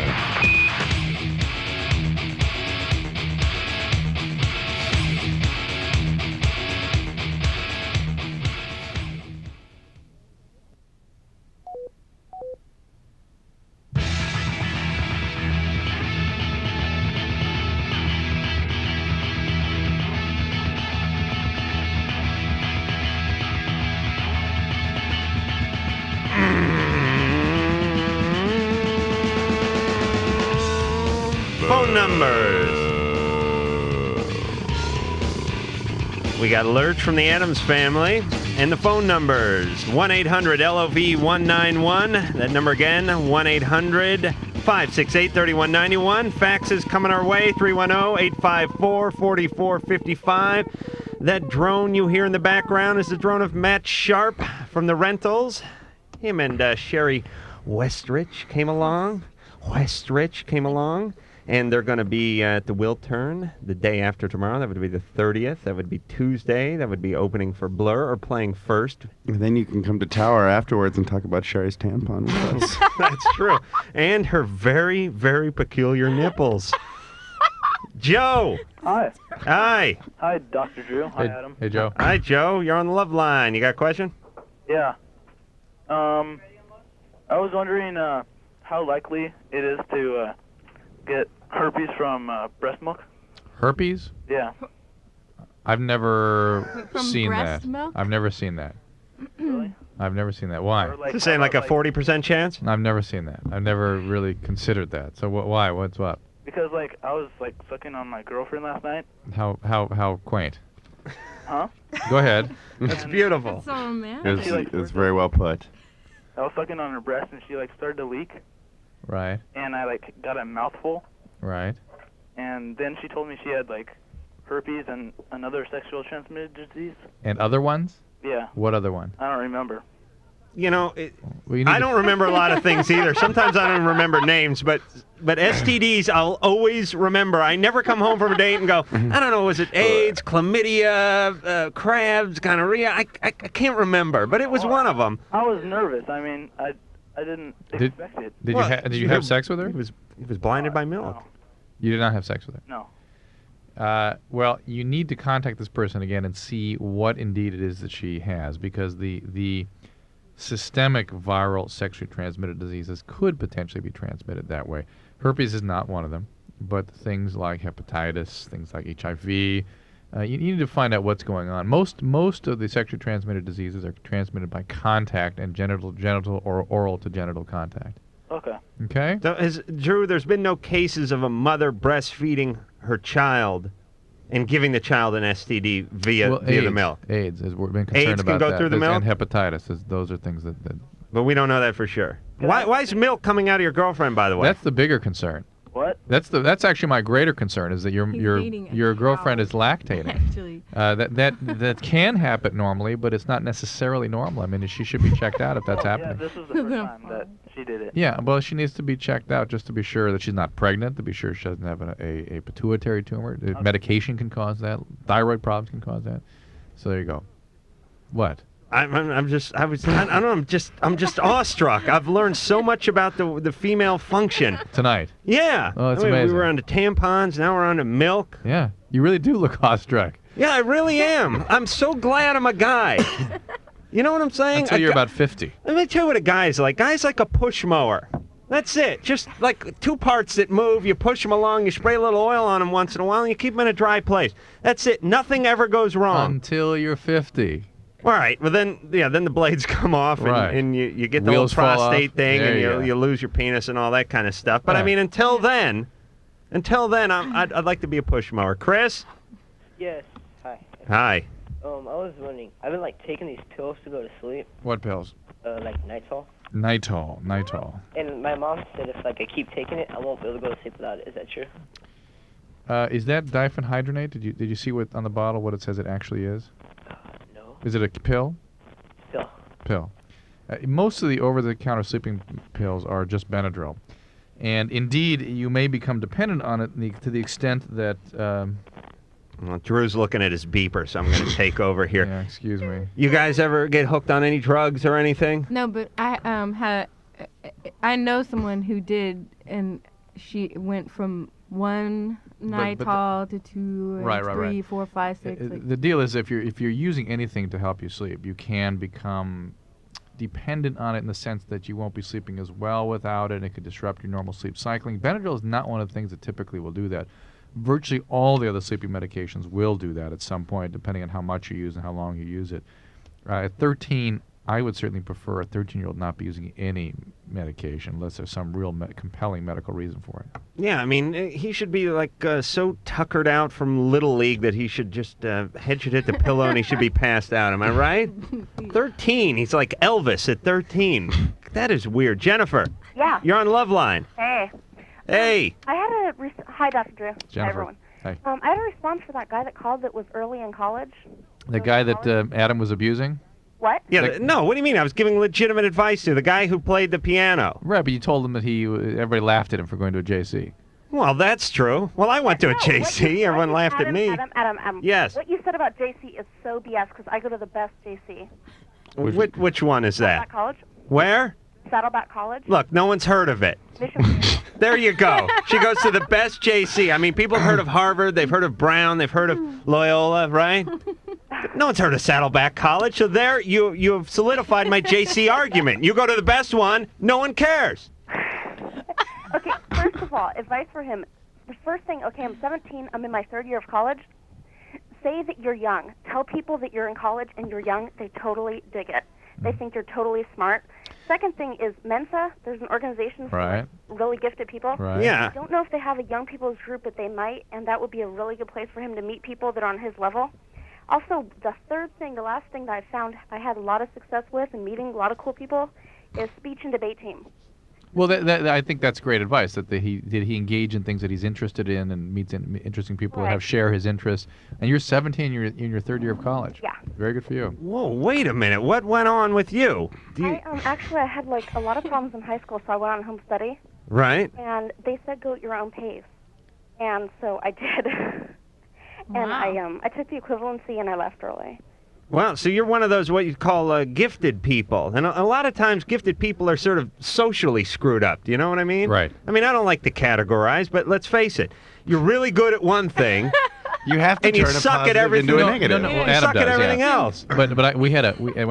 Phone numbers. We got alerts from the Addams family. And the phone numbers, 1-800-LOV-191. That number again, 1-800-568-3191. Faxes coming our way, 310-854-4455. That drone you hear in the background is the drone of Matt Sharp from the Rentals. Him and Sherry Westrich came along. And they're going to be at the Wiltern the day after tomorrow. That would be the 30th. That would be Tuesday. That would be opening for Blur or playing first. And then you can come to Tower afterwards and talk about Sherry's tampon with us. That's true. And her very, very peculiar nipples. Joe. Hi. Hi. Hi, Dr. Drew. Hi, Adam. Hey, Joe. Hi, Joe. You're on the Love Line. You got a question? Yeah. I was wondering how likely it is to get herpes from breast milk. Herpes? Yeah. I've never seen breast that. milk? I've never seen that. Really? I've never seen that. Why? Just saying like a 40% chance? I've never seen that. I've never really considered that. So why? What's up? Because I was sucking on my girlfriend last night. How quaint. Huh? Go ahead. That's beautiful. That's so romantic. It's very well put. I was sucking on her breast and she started to leak. Right. And I got a mouthful. Right. And then she told me she had herpes and another sexual transmitted disease. And other ones? Yeah. What other one? I don't remember. I don't remember a lot of things either. Sometimes I don't remember names, but STDs I'll always remember. I never come home from a date and go, I don't know, was it AIDS, chlamydia, crabs, gonorrhea? I can't remember, but it was one of them. I was nervous. I mean, I didn't expect it. Did you have sex with her? He was blinded by milk. No. You did not have sex with her? No. Well, you need to contact this person again and see what indeed it is that she has, because the systemic viral sexually transmitted diseases could potentially be transmitted that way. Herpes is not one of them, but things like hepatitis, things like HIV, you need to find out what's going on. Most of the sexually transmitted diseases are transmitted by contact and genital or oral to genital contact. Okay. Okay? So Drew, there's been no cases of a mother breastfeeding her child and giving the child an STD via the milk. AIDS, as we've been concerned AIDS about can go through the milk? And hepatitis, those are things that... But we don't know that for sure. Why is milk coming out of your girlfriend, by the way? That's the bigger concern. What? That's actually my greater concern, is that your girlfriend is lactating. Actually. That can happen normally, but it's not necessarily normal. I mean, she should be checked out if that's happening. Yeah, this is the first time that she did it. Yeah, well, she needs to be checked out just to be sure that she's not pregnant, to be sure she doesn't have a pituitary tumor. Medication can cause that. Thyroid problems can cause that. So there you go. What? I'm just awestruck. I've learned so much about the female function tonight. Yeah. Oh, that's amazing. We were on to tampons. Now we're on to milk. Yeah. You really do look awestruck. Yeah, I really am. I'm so glad I'm a guy. You know what I'm saying? Until you're about 50. Let me tell you what a guy's like. Guy's like a push mower. That's it. Just like two parts that move. You push them along. You spray a little oil on them once in a while, and you keep them in a dry place. That's it. Nothing ever goes wrong. Until you're 50. All right. Well, then the blades come off, and you get the Wheels little fall off. prostate thing, There and you lose your penis and all that kind of stuff. But I Right. mean, until then, I'd like to be a push mower. Chris? Yes. Hi. Hi. I was wondering, I've been taking these pills to go to sleep. What pills? Like Nitol. Nitol. And my mom said if I keep taking it, I won't be able to go to sleep without it. Is that true? Is that diphenhydramate? Did you see what on the bottle what it says it actually is? No. Is it a pill? Pill. Most of the over-the-counter sleeping pills are just Benadryl, and indeed you may become dependent on it to the extent that. Well, Drew's looking at his beeper, so I'm going to take over here. Yeah, excuse me. You guys ever get hooked on any drugs or anything? No, but I know someone who did, and she went from one Nitol to two, three, 4, 5, 6. The deal is if you're using anything to help you sleep, you can become dependent on it in the sense that you won't be sleeping as well without it, and it could disrupt your normal sleep cycling. Benadryl is not one of the things that typically will do that. Virtually all the other sleeping medications will do that at some point, depending on how much you use and how long you use it. At 13, I would certainly prefer a 13-year-old not be using any medication unless there's some real compelling medical reason for it. Yeah, I mean, he should be so tuckered out from Little League that he should just head should hit the pillow and he should be passed out. Am I right? 13. He's like Elvis at 13. That is weird. Jennifer. Yeah. You're on LoveLine. Hey. Hey. I had hi, Dr. Drew. Jennifer. Hi, everyone. Hi. I had a response for that guy that called that was early in college. The guy that Adam was abusing? What? Yeah, no, what do you mean? I was giving legitimate advice to the guy who played the piano. Right, but you told him that everybody laughed at him for going to a JC. Well, that's true. Well, I went to a JC. Everyone laughed at me. Adam. Yes. What you said about JC is so BS because I go to the best JC. Which one is that? Saddleback College. Where? Saddleback College. Look, no one's heard of it. There you go. She goes to the best JC. I mean, people have heard of Harvard. They've heard of Brown. They've heard of Loyola, right? No one's heard of Saddleback College. So there, you have solidified my JC argument. You go to the best one, no one cares. Okay, first of all, advice for him. The first thing, okay, I'm 17. I'm in my third year of college. Say that you're young. Tell people that you're in college and you're young. They totally dig it. They think you're totally smart. Second thing is Mensa. There's an organization for really gifted people. Right. Yeah. I don't know if they have a young people's group, but they might, and that would be a really good place for him to meet people that are on his level. Also, the last thing that I found I had a lot of success with and meeting a lot of cool people is speech and debate team. Well, I think that's great advice. That he engage in things that he's interested in and meets interesting people that share his interests. And you're 17. You're in your third year of college. Yeah. Very good for you. Whoa, wait a minute. What went on with you? Actually, I had like a lot of problems in high school, so I went on home study. Right. And they said go at your own pace, and so I did. And I took the equivalency and I left early. Well, so you're one of those what you call gifted people. And a lot of times gifted people are sort of socially screwed up. Do you know what I mean? Right. I mean, I don't like to categorize, but let's face it. You're really good at one thing. You have to and you turn a suck at positive everything. into a negative. No, you Adam suck does, at everything yeah. else. But when I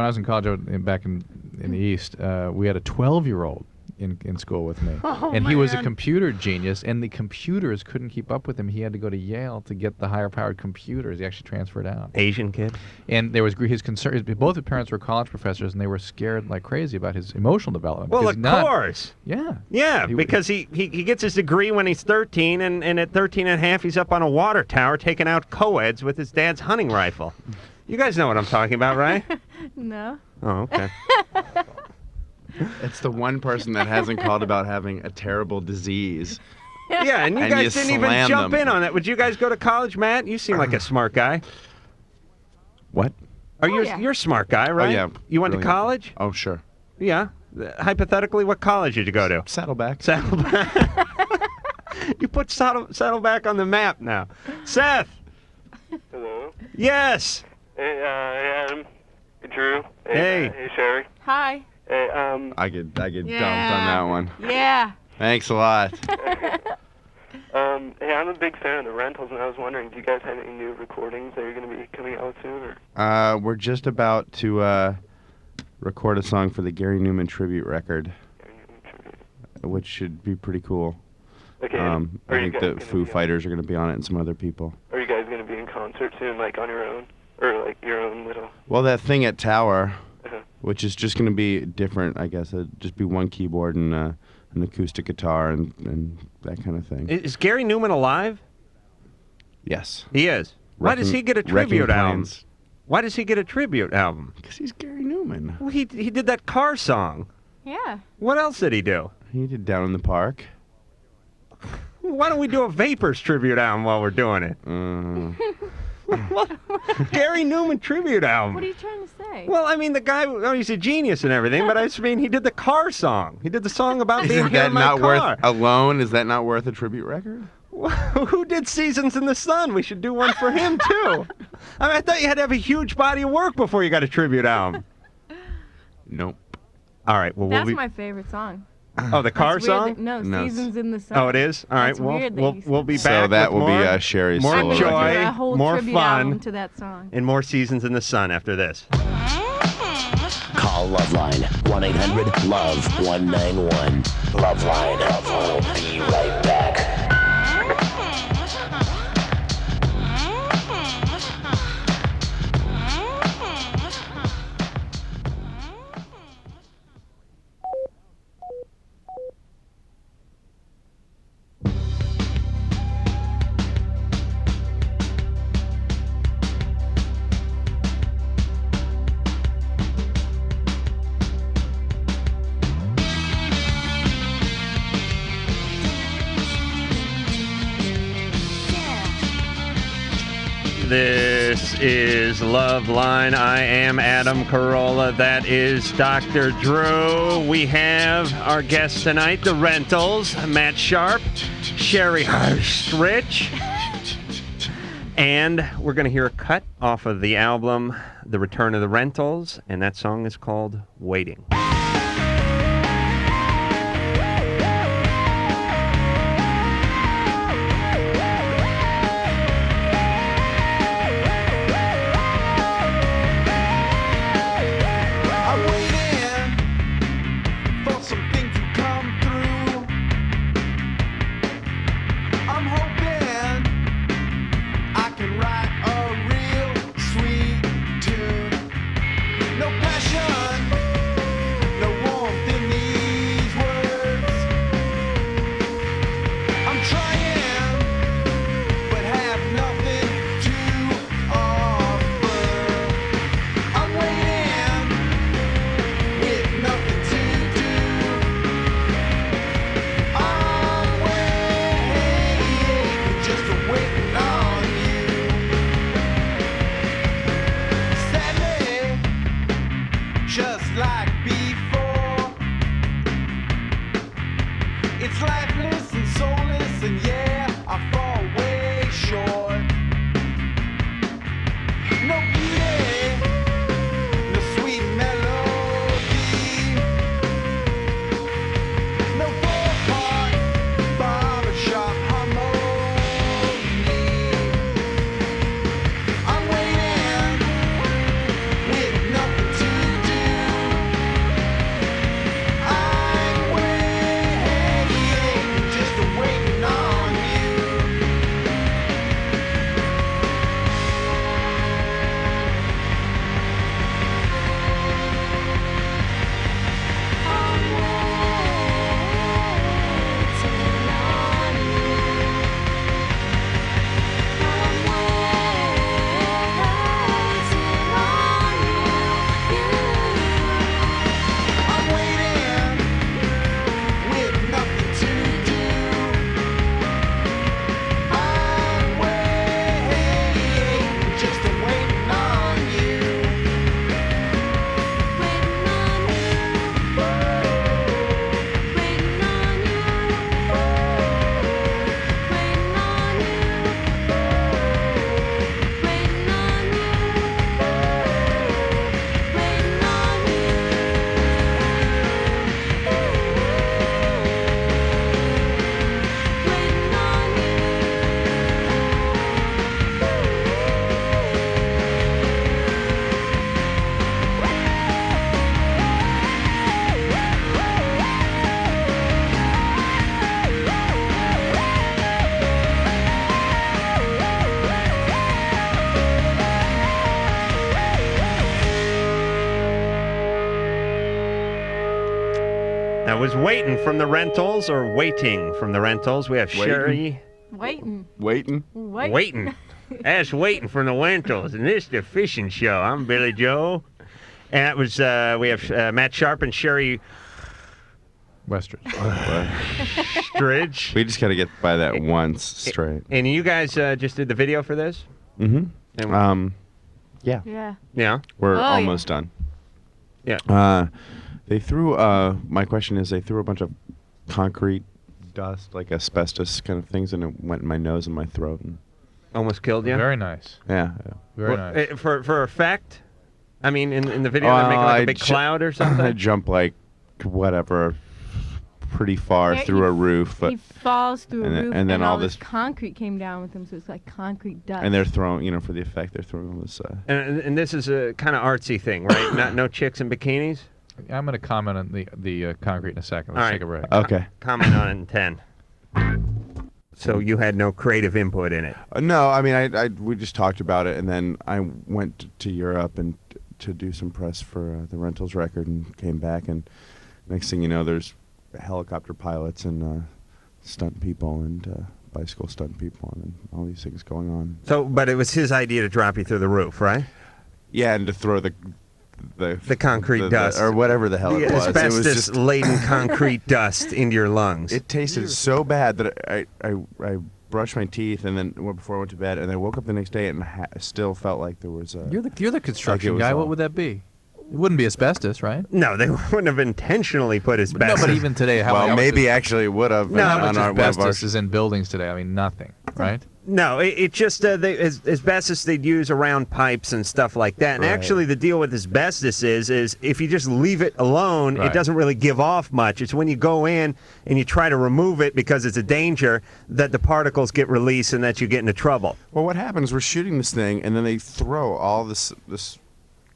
was in college back in the East, we had a 12-year-old in school with me. Oh, and he was a man. computer genius, and the computers couldn't keep up with him. He had to go to Yale to get the higher-powered computers. He actually transferred out. Asian kid. And there was his concern. Both his parents were college professors, and they were scared like crazy about his emotional development. Well, because of course. Yeah. Yeah, because he gets his degree when he's 13, and at 13 and a half, he's up on a water tower taking out co-eds with his dad's hunting rifle. You guys know what I'm talking about, right? No. Oh, okay. It's the one person that hasn't called about having a terrible disease. Yeah, and you guys didn't even slam jump them. in on that. Would you guys go to college, Matt? You seem like a smart guy. What? You're a smart guy, right? Oh, yeah. You went to Brilliant. college? Oh, sure. Yeah. Hypothetically, what college did you go to? Saddleback. Saddleback. You put Saddleback on the map now. Seth. Hello. Yes. Hey, Adam. Hey, Drew. Hey. Hey, Sherry. Hi. Hey, I get dumped on Yeah. that one. Yeah. Thanks a lot. Hey, I'm a big fan of the Rentals, and I was wondering, do you guys have any new recordings that you're going to be coming out soon? Or? We're just about to record a song for the Gary Newman tribute record, which should be pretty cool. Okay. I Are you think guys the gonna Foo be Fighters are going to be on it and some other people. Are you guys going to be in concert soon, like on your own? Or like your own little... Well, that thing at Tower, Uh-huh. which is just going to be different, I guess. It'd just be one keyboard and an acoustic guitar and that kind of thing. Is Gary Newman alive? Yes. He is. Why does he get a tribute Wrecking album? Planes. Why does he get a tribute album? Because he's Gary Newman. Well, he did that car song. Yeah. What else did he do? He did Down in the Park. Why don't we do a Vapors tribute album while we're doing it? Gary Newman tribute album. What are you trying to say? Well, I mean, the guy, he's a genius and everything, but I just mean he did the car song. He did the song about being Isn't here that in my not car. worth alone? Is that not worth a tribute record? Who did Seasons in the Sun? We should do one for him, too. I mean, I thought you had to have a huge body of work before you got a tribute album. Nope. All right, well, That's we'll be... my favorite song. Oh, the car That's weird song? that- no, No. Seasons in the Sun. Oh, it is? All right, That's weird that you we'll be So back that with will be more, Sherry's more solo joy, record. A whole more tribute album fun, to that song. and more Seasons in the Sun after this. Call LoveLine 1-800-LOVE-191. LoveLine. We'll be right back. This is LoveLine. I am Adam Carolla. That is Dr. Drew. We have our guests tonight, the Rentals, Matt Sharp, Sherry Rich, and we're going to hear a cut off of the album, The Return of the Rentals, and that song is called Waiting. I'm waiting for something to come through. I'm hoping I can write a real sweet tune. No passion, just like before. It's lifeless and soulless, and yeah, I fall way short. No beauty, no sweet melody, no four-part barbershop harmony. I'm waiting with nothing to do. I'm waiting, just waiting on you. I'm waiting with nothing to do. I'm waiting, just waiting on you. That was Waiting from the Rentals, or Waiting from the Rentals. We have Waiting. Sherry. Waiting. Waiting. Waiting. That's Waiting from the Rentals, and this is the fishing show. I'm Billy Joe. And that was, we have Matt Sharp and Sherry Westridge. Stridge. We just got to get by that once straight. And you guys just did the video for this? Mm-hmm. Yeah. Yeah. Yeah? We're Oh, almost done. Yeah. They threw, my question is, they threw a bunch of concrete dust, like asbestos kind of things, and it went in my nose and my throat. And Almost killed you? Very nice. yeah. Very Well, nice. For effect? I mean, in the video, they're making like a big cloud or something? I jump like, whatever, pretty far Yeah, through a roof. He falls through and a then- roof, and then all this this- concrete came down with him, so it's like concrete dust. And they're throwing, for the effect, they're throwing all this. And this is a kind of artsy thing, right? No chicks in bikinis? I'm going to comment on the concrete in a second. Let's All right. take a break. Okay. Comment on it in 10. So you had no creative input in it? No, I mean, we just talked about it, and then I went to Europe and to do some press for the Rentals record, and came back, and next thing you know, there's helicopter pilots and stunt people and bicycle stunt people and all these things going on. So, but it was his idea to drop you through the roof, right? Yeah, and to throw the concrete dust or whatever the hell it was. It was just asbestos-laden concrete dust into your lungs. It tasted so bad that I brushed my teeth, and then before I went to bed, and I woke up the next day and still felt like there was a. You're the construction was guy. all- What would that be? It wouldn't be asbestos, right? No, they wouldn't have intentionally put No, asbestos. but even today, how well, much maybe actually would have. No, how on much our, one of asbestos our- is in buildings today? I mean, nothing, right? No, it just asbestos they'd use around pipes and stuff like that. And Right. actually, the deal with asbestos is if you just leave it alone, Right. it doesn't really give off much. It's when you go in and you try to remove it because it's a danger that the particles get released and that you get into trouble. Well, what happens? We're shooting this thing, and then they throw all this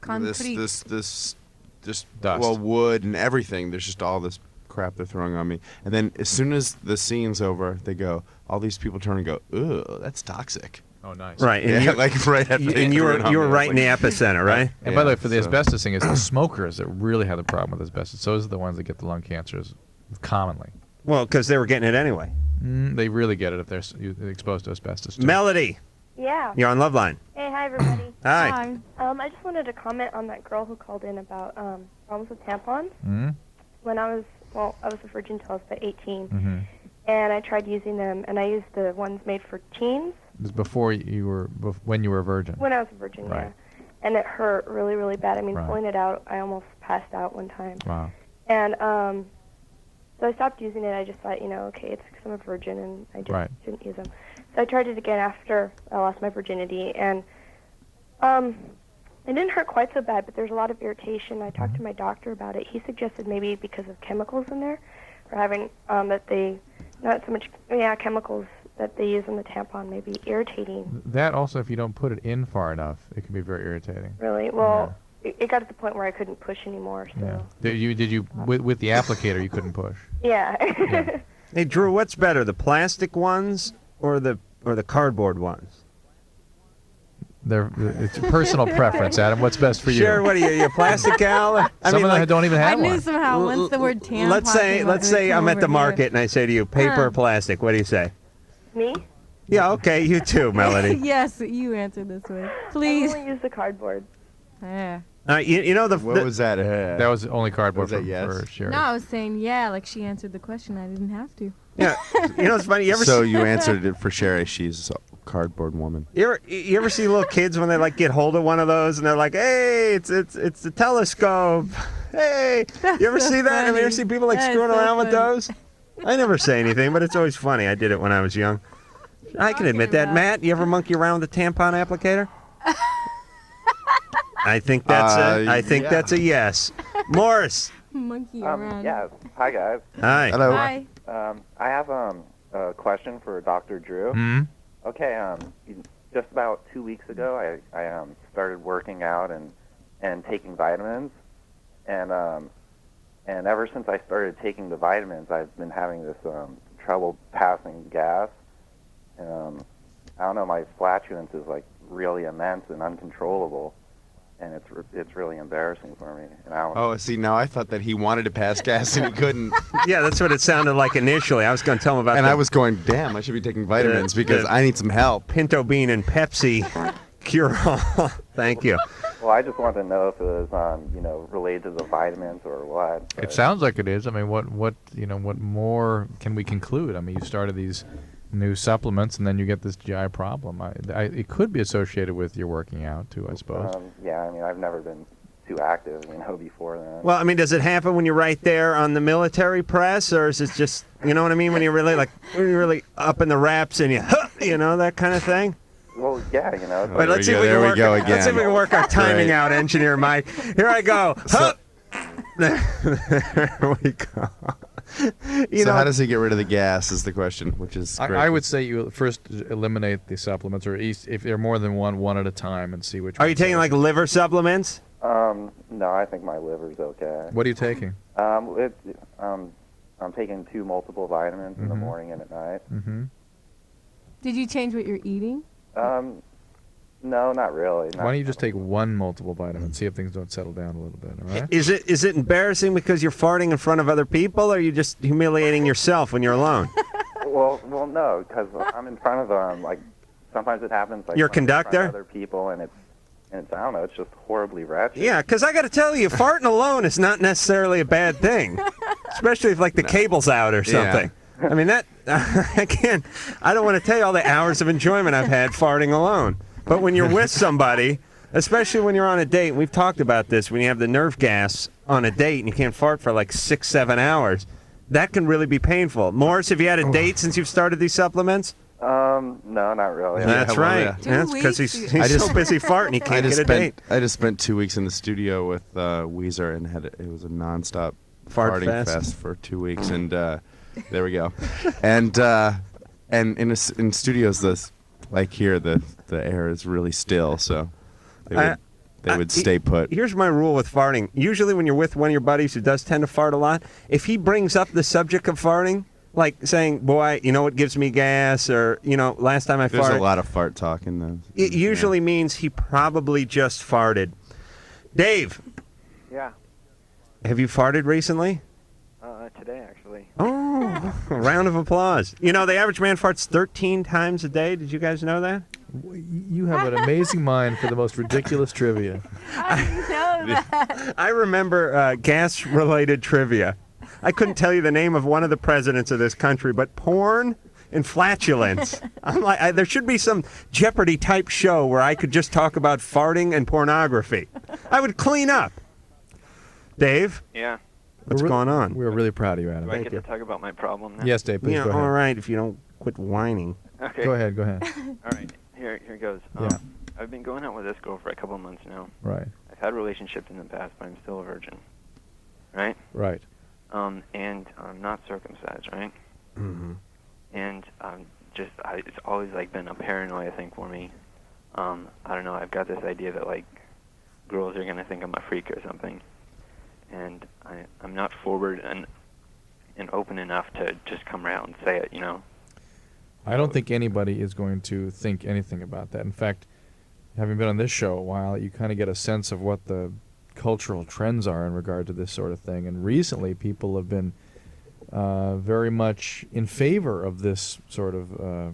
Concrete. this Dust. well, wood and everything. There's just all this crap they're throwing on me. And then as soon as the scene's over, they go. All these people turn and go, "Ugh, that's toxic." Oh, nice. Right, and Yeah, you- like right after they and you threw were it on you me, were I was right in the like- epicenter, right? And by the way, for the so- asbestos thing, it's the smokers that really have the problem with asbestos. Those are the ones that get the lung cancers commonly. Well, because they were getting it anyway. They really get it if they're exposed to asbestos. Too. Melody, Yeah. you're on LoveLine. Hey, hi everybody. Hi. I just wanted to comment on that girl who called in about problems with tampons. Mm-hmm. When I was a virgin until I was about 18, Mm-hmm. and I tried using them, and I used the ones made for teens It was before you were when you were a virgin. when I was a virgin. Right. Yeah. and it hurt really, really bad. I mean, Right. pulling it out, I almost passed out one time. Wow. And so I stopped using it. I just thought, okay, it's because I'm a virgin and I just Right. shouldn't use them. So I tried it again after I lost my virginity, and it didn't hurt quite so bad, but there's a lot of irritation. I talked to my doctor about it. He suggested maybe because of chemicals in there, or having that they, not so much, chemicals that they use in the tampon may be irritating. That also, if you don't put it in far enough, it can be very irritating. Really? Well, it got to the point where I couldn't push anymore. So. Yeah. Did you with the applicator you couldn't push? Yeah. Yeah. Hey, Drew, what's better, the plastic ones or the cardboard ones? It's personal preference, Adam. What's best for you? Sure. What are you, a plastic gal? Some of them don't even have I one. knew somehow once the word tampon Let's came up, say it I'm came at the over market here. and I say to you, paper Huh. or plastic? What do you say? Me? Yeah, okay, you too, Melody. Yes, you answer this way. Please. I only use the cardboard. Yeah. You know What was that? That was only cardboard Was that for Sherry. No, I was saying yeah, like she answered the question. I didn't have to. Yeah. You know what's funny? So you answered it for Sherry. She's a cardboard woman. You ever see little kids when they like get hold of one of those and they're like, "Hey, it's the telescope." Hey, you ever so see that? I mean, you ever funny. see people like That is screwing so around with funny. those? I never say anything, but it's always funny. I did it when I was young. I can admit that. Matt, you ever monkey around with a tampon applicator? I think that's yeah. that's a yes. Morris. Monkey around. Yeah. Hi, guys. Hi. Hello. Hi. I have a question for Dr. Drew. Hmm? Okay. Just about 2 weeks ago, I started working out and taking vitamins, and ever since I started taking the vitamins, I've been having this trouble passing gas. I don't know. My flatulence is like really immense and uncontrollable. And it's really embarrassing for me. And I don't Oh, see, now I thought that he wanted to pass gas and he couldn't. Yeah, that's what it sounded like initially. I was going to tell him about And the I was going, damn, I should be taking vitamins because I need some help. pinto bean and Pepsi cure-all. Thank you. Well, I just wanted to know if it was, related to the vitamins or what. It sounds like it is. I mean, what more can we conclude? I mean, you started these new supplements and then you get this GI problem. It could be associated with your working out too, I suppose. Yeah, I mean, I've never been too active, before then. Well, I mean, does it happen when you're right there on the military press, or is it just, you know what I mean, when you're really up in the wraps and that kind of thing? Well, yeah, Wait, let's see if we can work. again. Let's see if we can work our timing out, engineer Mike. Here I go. There we go. So how does he get rid of the gas is the question, which is great. I would say you first eliminate the supplements, or if they're more than one at a time, and see which. Are you taking like liver supplements? No, I think my liver's okay. What are you taking? I'm taking 2 multiple vitamins in the morning and at night. Mm-hmm. Did you change what you're eating? No, not really. Why don't you just take 1 multiple vitamin, see if things don't settle down a little bit, all right? Is it embarrassing because you're farting in front of other people, or are you just humiliating yourself when you're alone? Well, no, because I'm in front of them. Like sometimes it happens. Like You're a when I'm in front of conductor? Other people, and it's I don't know. It's just horribly wretched. Yeah, because I got to tell you, farting alone is not necessarily a bad thing, especially if like the cable's out or something. I mean that I don't want to tell you all the hours of enjoyment I've had farting alone. But when you're with somebody, especially when you're on a date, we've talked about this, when you have the nerve gas on a date and you can't fart for like 6-7 hours, that can really be painful. Morris, have you had a date since you've started these supplements? No, not really. That's right. Yeah. That's because he's so busy farting he can't get a date. I just spent 2 weeks in the studio with Weezer and it was a nonstop Fart farting fest for 2 weeks, and there we go. And in studios, like here, the air is really still, so they would stay put. Here's my rule with farting. Usually when you're with one of your buddies who does tend to fart a lot, if he brings up the subject of farting, like saying, boy, you know what gives me gas, or, last time I farted. There's a lot of fart talk in those. It usually means he probably just farted. Dave. Yeah. Have you farted recently? Today, actually. Oh, a round of applause. The average man farts 13 times a day. Did you guys know that? You have an amazing mind for the most ridiculous trivia. I didn't know that. I remember gas-related trivia. I couldn't tell you the name of one of the presidents of this country, but porn and flatulence. I'm like, there should be some Jeopardy type show where I could just talk about farting and pornography. I would clean up. Dave? Yeah. What's going on? We're really proud of you, Adam. Do I get to talk about my problem now? Yes, Dave, please go ahead. All right, if you don't quit whining. Okay. Go ahead. All right, here goes. Yeah. I've been going out with this girl for a couple of months now. Right. I've had relationships in the past, but I'm still a virgin. Right? Right. And I'm not circumcised, right? Mm-hmm. And it's always like been a paranoia thing for me. I don't know. I've got this idea that like girls are gonna think I'm a freak or something, and I'm not forward and open enough to just come out and say it, you know. I don't think anybody is going to think anything about that. In fact, having been on this show a while, you kind of get a sense of what the cultural trends are in regard to this sort of thing. And recently, people have been very much in favor of this sort of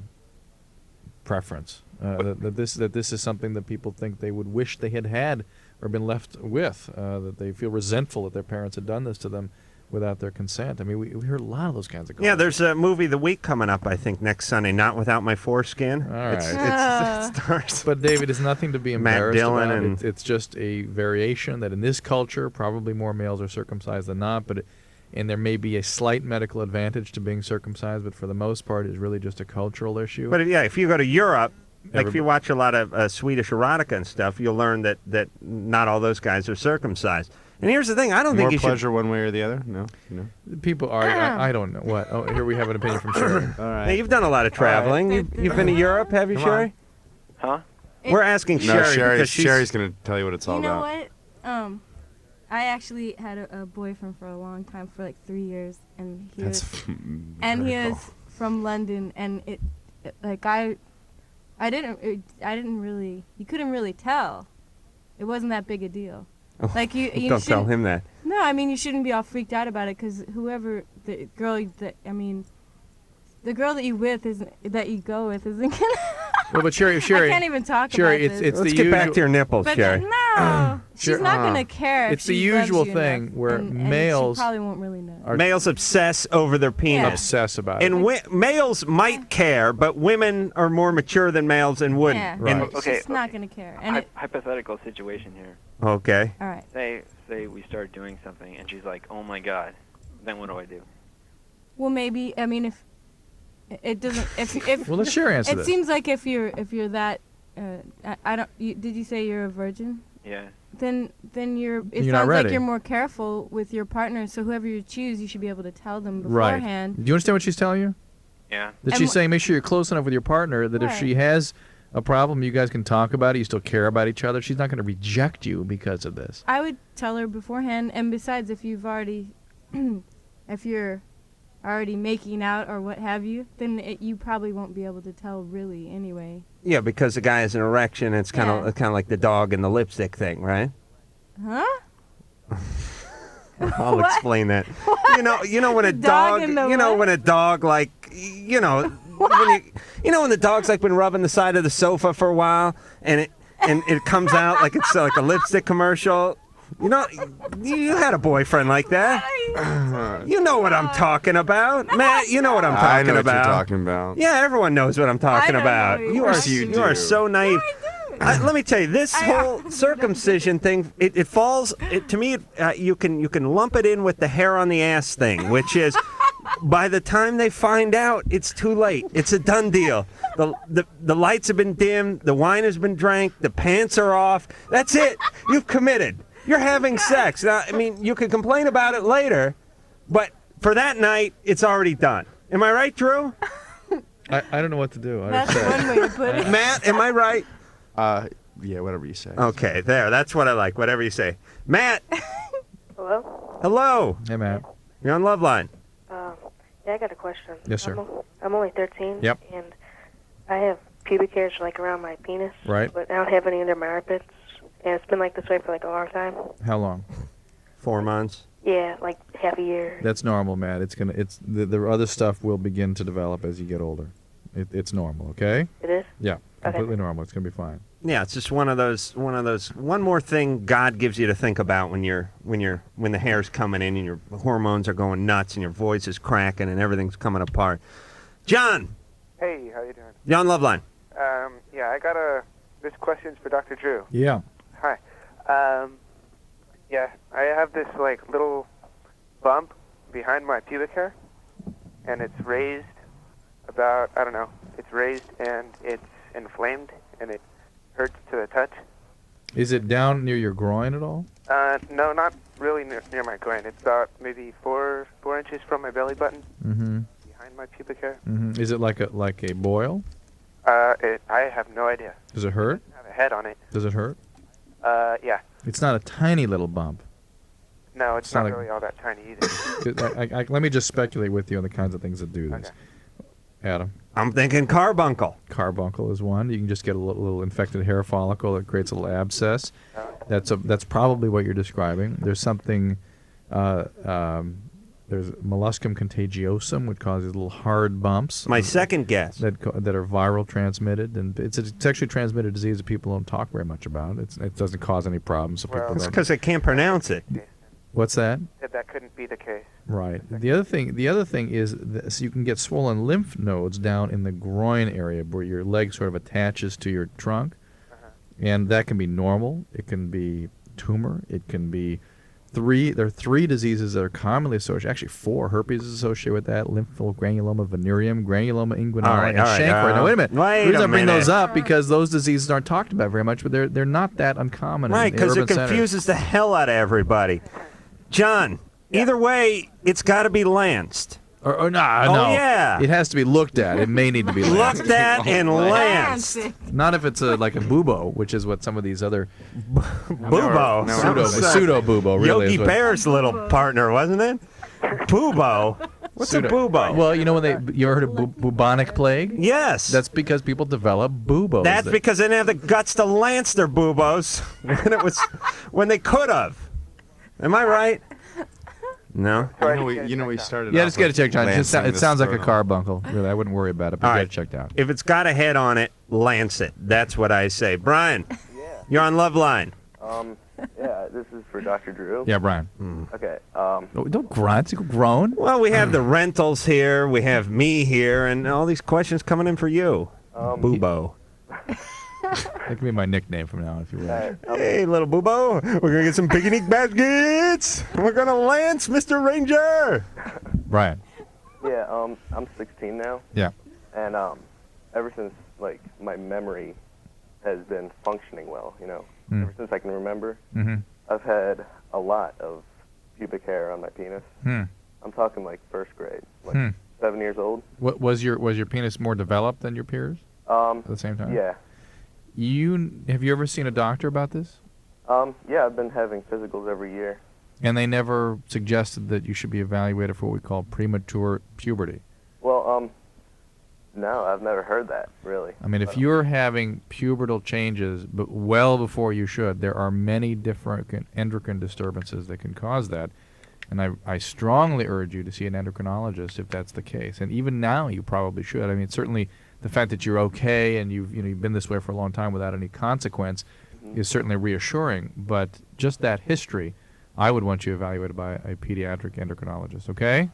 preference. That this is something that people think they would wish they had or been left with. That they feel resentful that their parents had done this to them without their consent. I mean, we heard a lot of those kinds of comments. Yeah, there's a movie of the week coming up, I think, next Sunday, Not Without My Foreskin. All right. It stars. But, David, it's nothing to be embarrassed Matt Dillon about. and It's just a variation that in this culture, probably more males are circumcised than not, and there may be a slight medical advantage to being circumcised, but for the most part, it's really just a cultural issue. But yeah, if you go to Europe, like if you watch a lot of Swedish erotica and stuff, you'll learn that not all those guys are circumcised. And here's the thing: I don't think you pleasure should. one way or the other. No. People are. I don't know what. Oh, here we have an opinion from Sherry. All right. Hey, you've done a lot of traveling. You've been to Europe, have you, Come Sherry? Huh? We're asking Sherry because Sherry's going to tell you what it's all You know about. what? I actually had a boyfriend for a long time, for like 3 years, and he was from London, and I didn't really, you couldn't really tell. It wasn't that big a deal. Like you Don't tell him that. No, I mean you shouldn't be all freaked out about it, because the girl that you go with isn't gonna. Well, but Sherry, I can't even talk about this. it's Let's the get usual, back to your nipples, But Sherry. no, she's not gonna care. If It's the she loves usual you thing enough, where and males she probably won't really know. Males obsess over their penis. obsess about it. And males might care, but women are more mature than males and wouldn't. Yeah, And- she's not gonna care. And Hypothetical situation here. Okay. all right. Say we start doing something, and she's like, "Oh my God," then what do I do? Well, maybe. I mean, if it doesn't, if Well, let Sherry answer it this. seems like if you're that, I don't. Did you say you're a virgin? Yeah. Then you're. It You're not sounds like ready. you're more careful with your partner. So whoever you choose, you should be able to tell them Right. beforehand. Do you understand what she's telling you? Yeah. That And she's saying make sure you're close enough with your partner that if Right. she has a problem, you guys can talk about it. You still care about each other. She's not going to reject you because of this. I would tell her beforehand. And besides, if you're already making out or what have you, then you probably won't be able to tell really anyway. Yeah, because the guy has an erection. It's kind of like the dog and the lipstick thing, right? Huh? I'll What? explain that. What? You know when a The dog dog, and the when a dog like, when the dog's like been rubbing the side of the sofa for a while, and it comes out like it's like a lipstick commercial. You know, you had a boyfriend like that. You know what I'm talking about, Matt. You know what I'm talking I know about. what you're talking about. Yeah, everyone knows what I'm talking about. You are so naive. Let me tell you, this whole circumcision thing, it falls. To me, you can lump it in with the hair on the ass thing, which is, by the time they find out, it's too late. It's a done deal. The lights have been dimmed, the wine has been drank, the pants are off. That's it. You've committed. You're having sex. Now, I mean, you can complain about it later, but for that night, it's already done. Am I right, Drew? I don't know what to do. That's one way to put it. Matt, am I right? Yeah, whatever you say. Okay, there. That's what I like. Whatever you say. Matt. Hello? Hello. Hey, Matt. You're on LoveLine. Yeah, I got a question. Yes, sir. I'm only 13. Yep. And I have pubic hairs like around my penis. Right. But I don't have any under my armpits. And it's been like this way for like a long time. How long? 4 months. Yeah, like half a year. That's normal, Matt. The other stuff will begin to develop as you get older. It's normal, okay? It is? Yeah, Okay. completely normal. It's gonna be fine. Yeah, it's just one of those. One more thing God gives you to think about when the hair's coming in and your hormones are going nuts and your voice is cracking and everything's coming apart. John, Hey, how you doing? You're on Loveline. Yeah, I got this question's for Dr. Drew. Yeah. Hi. Yeah, I have this like little bump behind my pubic hair, and it's raised about, I don't know, it's raised and it's inflamed and it hurts to the touch. Is it down near your groin at all? No, not really near my groin. It's about maybe 4 inches from my belly button, behind my pubic hair. Is it like a boil? I have no idea. Does it hurt? I have a head on it. Does it hurt? Yeah. It's not a tiny little bump. No, it's not really all that tiny either. Let me just speculate with you on the kinds of things that do this. Adam? I'm thinking carbuncle. Carbuncle is one. You can just get a little infected hair follicle that creates a little abscess. That's probably what you're describing. There's something, there's molluscum contagiosum, which causes little hard bumps. My second guess. That are viral transmitted, and it's a sexually transmitted disease that people don't talk very much about. It doesn't cause any problems. So people It's don't. because they can't pronounce it. What's that? That couldn't be the case. Right. The other thing is so you can get swollen lymph nodes down in the groin area where your leg sort of attaches to your trunk, and that can be normal. It can be tumor. It can be there are 3 diseases that are commonly associated. Actually, 4. Herpes is associated with that. Lymphogranuloma venereum, granuloma inguinale, and chancroid. Now, wait a minute. The reason I bring those up because those diseases aren't talked about very much, but they're not that uncommon. Right, because it confuses the hell out of everybody. John, either way, it's got to be lanced. No. Yeah. It has to be looked at. It may need to be lanced. Looked at and lanced. Not if it's like a bubo, which is what some of these other bubo, pseudo bubo. Really, Yogi Bear's little partner, wasn't it? Bubo. What's a bubo? Well, you know you ever heard of bubonic plague? Yes. That's because people develop buboes. That's because they didn't have the guts to lance their bubos when they could have. Am I right? No. You know we started. Yeah, just get it checked out. It sounds like a scrotum. carbuncle. Really, I wouldn't worry about it. But All get right. it checked out. If it's got a head on it, lance it. That's what I say. Brian, you're on Loveline. Yeah, this is for Dr. Drew. Yeah, Brian. Okay. Don't grunt. You groan. Well, we have the rentals here. We have me here, and all these questions coming in for you. Bubo. That can be my nickname from now on, if you will. Hey, little Bubo, we're going to get some picnic baskets. We're going to lance Mr. Ranger. Brian. Yeah, I'm 16 now. Yeah. And ever since like my memory has been functioning well, ever since I can remember, I've had a lot of pubic hair on my penis. I'm talking like first grade, like 7 years old. What was your penis more developed than your peers? At the same time. Yeah. Have you ever seen a doctor about this? Yeah, I've been having physicals every year. And they never suggested that you should be evaluated for what we call premature puberty. Well, no, I've never heard that, really. I mean, if you're having pubertal changes, but well before you should, there are many different endocrine disturbances that can cause that. And I strongly urge you to see an endocrinologist if that's the case. And even now, you probably should. I mean, certainly the fact that you're okay and you've been this way for a long time without any consequence is certainly reassuring. But just that history, I would want you evaluated by a pediatric endocrinologist. Okay?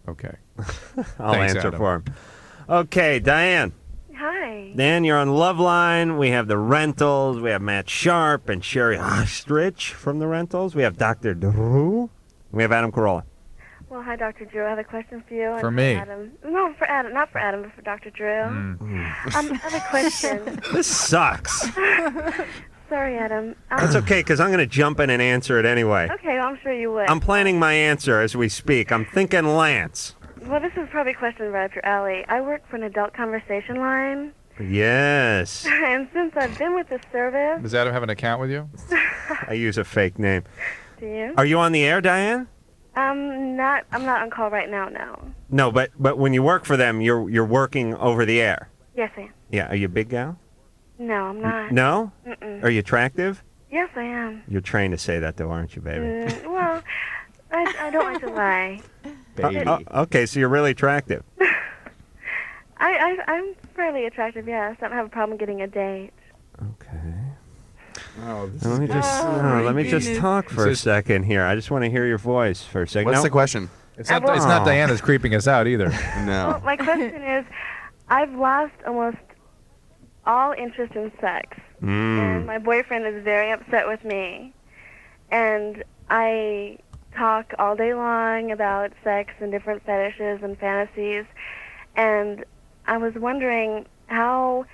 Okay. I'll Thanks, answer Adam. for him. Okay, Diane. Hi. Dan, you're on Loveline. We have the Rentals. We have Matt Sharp and Sherry Ostrich from the Rentals. We have Dr. Drew. We have Adam Carolla. Well, hi, Dr. Drew. I have a question for you. For and me? Adam. No, for Adam. Not for Adam, but for Dr. Drew. I have a question. This sucks. Sorry, Adam. That's okay, because I'm going to jump in and answer it anyway. Okay, well, I'm sure you would. I'm planning my answer as we speak. I'm thinking Lance. Well, this is probably a question right up your alley. I work for an adult conversation line. Yes. And since I've been with the service... Does Adam have an account with you? I use a fake name. Do you? Are you on the air, Diane? I'm not on call right now, no. No, but when you work for them, you're working over the air. Yes, I am. Yeah. Are you a big gal? No, I'm not. No? Mm-mm. Are you attractive? Yes, I am. You're trained to say that, though, aren't you, baby? Well, I don't like to lie. Okay, so you're really attractive. I'm fairly attractive, yes. I don't have a problem getting a date. Oh, this Let me just let me just talk for a second here. I just want to hear your voice for a second. What's No. the question? It's not Diana's creeping us out either. No. Well, my question is, I've lost almost all interest in sex. And my boyfriend is very upset with me. And I talk all day long about sex and different fetishes and fantasies. And I was wondering how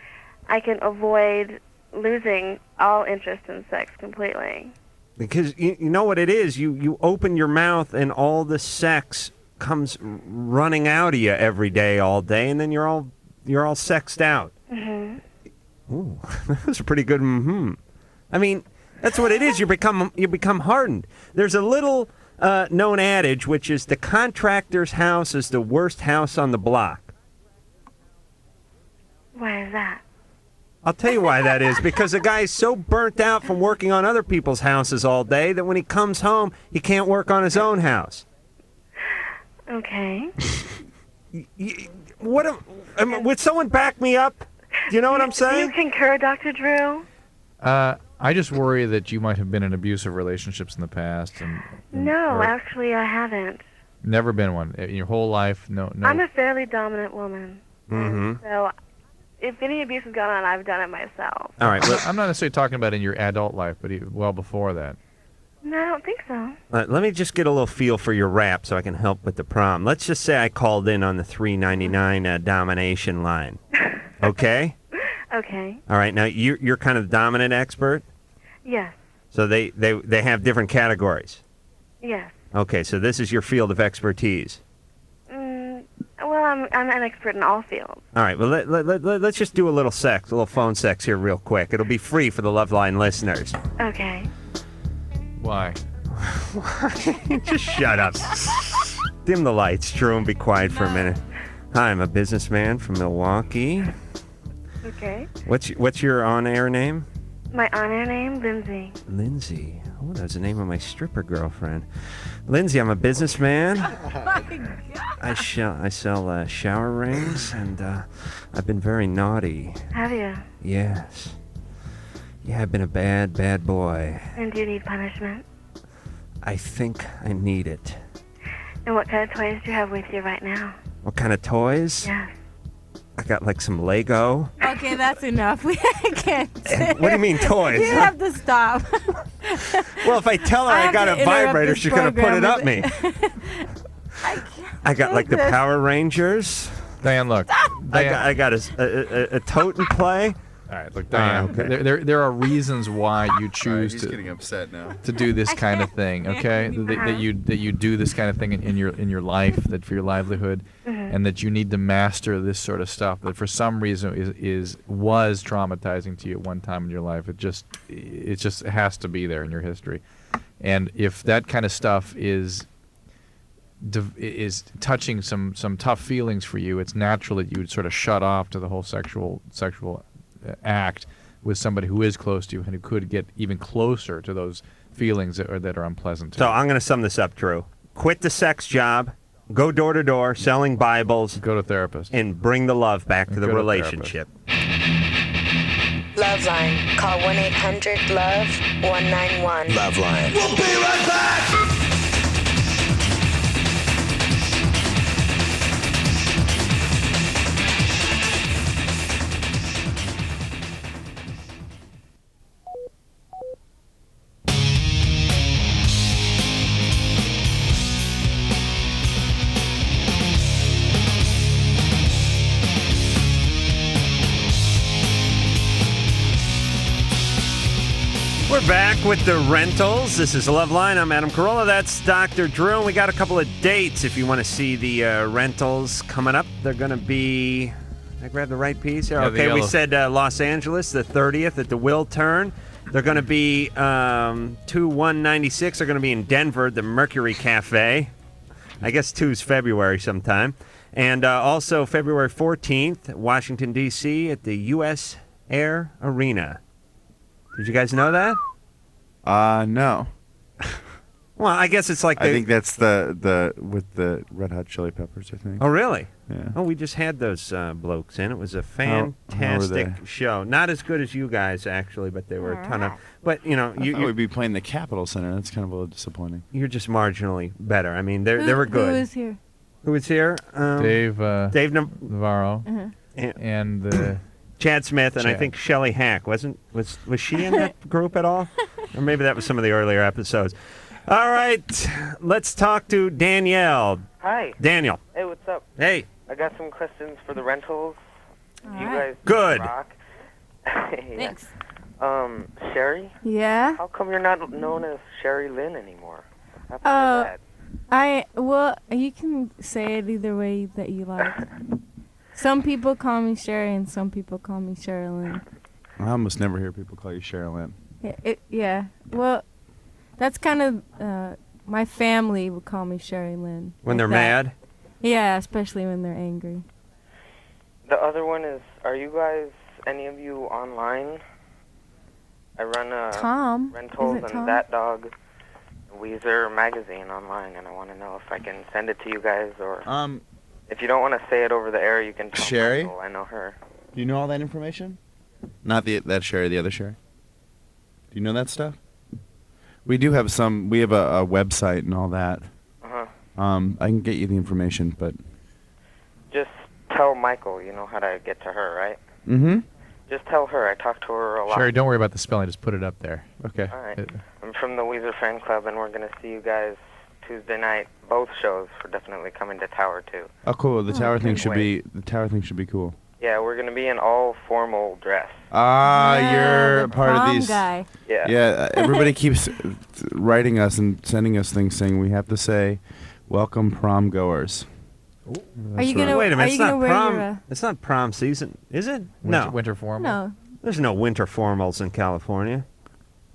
I can avoid losing all interest in sex completely. Because you know what it is. You open your mouth and all the sex comes running out of you every day, all day, and then you're all sexed out. Mm-hmm. Ooh, that was a pretty good mm-hmm. I mean, that's what it is. You become hardened. There's a little known adage, which is the contractor's house is the worst house on the block. Why is that? I'll tell you why that is. Because the guy's so burnt out from working on other people's houses all day that when he comes home, he can't work on his own house. Okay. Would someone back me up? Do you know what I'm saying? Do you concur, Dr. Drew? I just worry that you might have been in abusive relationships in the past. No, actually, I haven't. Never been one in your whole life. No. I'm a fairly dominant woman. Mm-hmm. So if any abuse has gone on, I've done it myself. All right. I'm not necessarily talking about in your adult life, but well before that. No, I don't think so. Let me just get a little feel for your rap so I can help with the problem. Let's just say I called in on the $3.99 domination line. Okay? Okay. All right. Now, you're kind of the dominant expert? Yes. So they have different categories? Yes. Okay, so this is your field of expertise. Well, I'm an expert in all fields. All right, well, let's just do a little phone sex here real quick. It'll be free for the LoveLine listeners. Okay. Why? Just shut up. Dim the lights, Drew, and be quiet for a minute. Hi, I'm a businessman from Milwaukee. Okay. What's your on-air name? My on-air name, Lindsay. Lindsay. Oh, that's the name of my stripper girlfriend. Lindsay, I'm a businessman. I sell shower rings, and I've been very naughty. Have you? Yes. Yeah, I've been a bad, bad boy. And do you need punishment? I think I need it. And what kind of toys do you have with you right now? What kind of toys? Yes. I got like some Lego. Okay, that's enough. We can't. What do you mean toys? You have to stop. Well, if I tell her I got a vibrator, she's going to put it up me. I got like the Power Rangers. Diane, look. I got a tote and play. All right, look, Diane. Okay. There are reasons why you choose he's getting upset now. to do this kind of thing. Okay, that you do this kind of thing in your life, that for your livelihood, and that you need to master this sort of stuff. That for some reason was traumatizing to you at one time in your life. It just has to be there in your history, and if that kind of stuff is touching some tough feelings for you, it's natural that you would sort of shut off to the whole sexual act with somebody who is close to you and who could get even closer to those feelings that are unpleasant to you. So I'm going to sum this up, Drew. Quit the sex job, go door to door selling Bibles, go to therapist, and bring the love back to the relationship. LoveLine. Call 1-800-LOVE-191. LoveLine. We'll be right back! We're back with the rentals. This is LoveLine. I'm Adam Carolla. That's Dr. Drew. And we got a couple of dates if you want to see the rentals coming up. They're going to be... Did I grab the right piece here? Yeah, okay, we said Los Angeles, the 30th at the Will Turn. They're going to be 2/1/96. They're going to be in Denver, the Mercury Cafe. I guess 2's February sometime. And also February 14th, Washington, D.C. at the U.S. Air Arena. Did you guys know that? No. Well, I guess it's like I think that's the with the Red Hot Chili Peppers, I think. Oh, really? Yeah. Oh, we just had those blokes in. It was a How were fantastic they? show. Not as good as you guys, actually, but they were a ton of... But, you know... I thought we'd be playing the Capitol Center. That's kind of a little disappointing. You're just marginally better. I mean, they were good. Who is here? Who is here? Dave Navarro. and Chad Smith, and I Chad. think Shelley Hack. Was she in that group at all? Or maybe that was some of the earlier episodes. All right, let's talk to Danielle. Hi. Daniel. Hey, what's up? Hey. I got some questions for the rentals. You guys Good. rock. Thanks. Sherry? Yeah? How come you're not known as Sherry Lynn anymore? What happened to that? Well, you can say it either way that you like. Some people call me Sherry and some people call me Sherilyn. I almost never hear people call you Sherilyn. Yeah. Well, that's kind of, my family would call me Sherry Lynn. When they're mad? Yeah, especially when they're angry. The other one is, are you guys, any of you online? I run a Tom? Rentals Is it and Tom? That Dog Weezer magazine online, and I want to know if I can send it to you guys, or if you don't want to say it over the air, you can tell Sherry? Michael. I know her. Do you know all that information? Not that Sherry, the other Sherry. Do you know that stuff? We do have some. We have a website and all that. Uh-huh. I can get you the information, but. Just tell Michael, you know how to get to her, right? Mm-hmm. Just tell her. I talk to her a lot. Sherry, don't worry about the spelling. Just put it up there. Okay. All right. I'm from the Weezer fan club, and we're going to see you guys Tuesday night. Both shows are definitely coming to Tower, too. Oh, cool. The tower thing should be. The tower thing should be cool. Yeah, we're going to be in all formal dress. You're part of these. Guy. Yeah. Yeah. Everybody keeps writing us and sending us things saying we have to say, "Welcome, prom goers." Are you gonna? Wait a minute. Are It's you not gonna wear prom. your? It's not prom season, is it? No. Winter formal. No. There's no winter formals in California.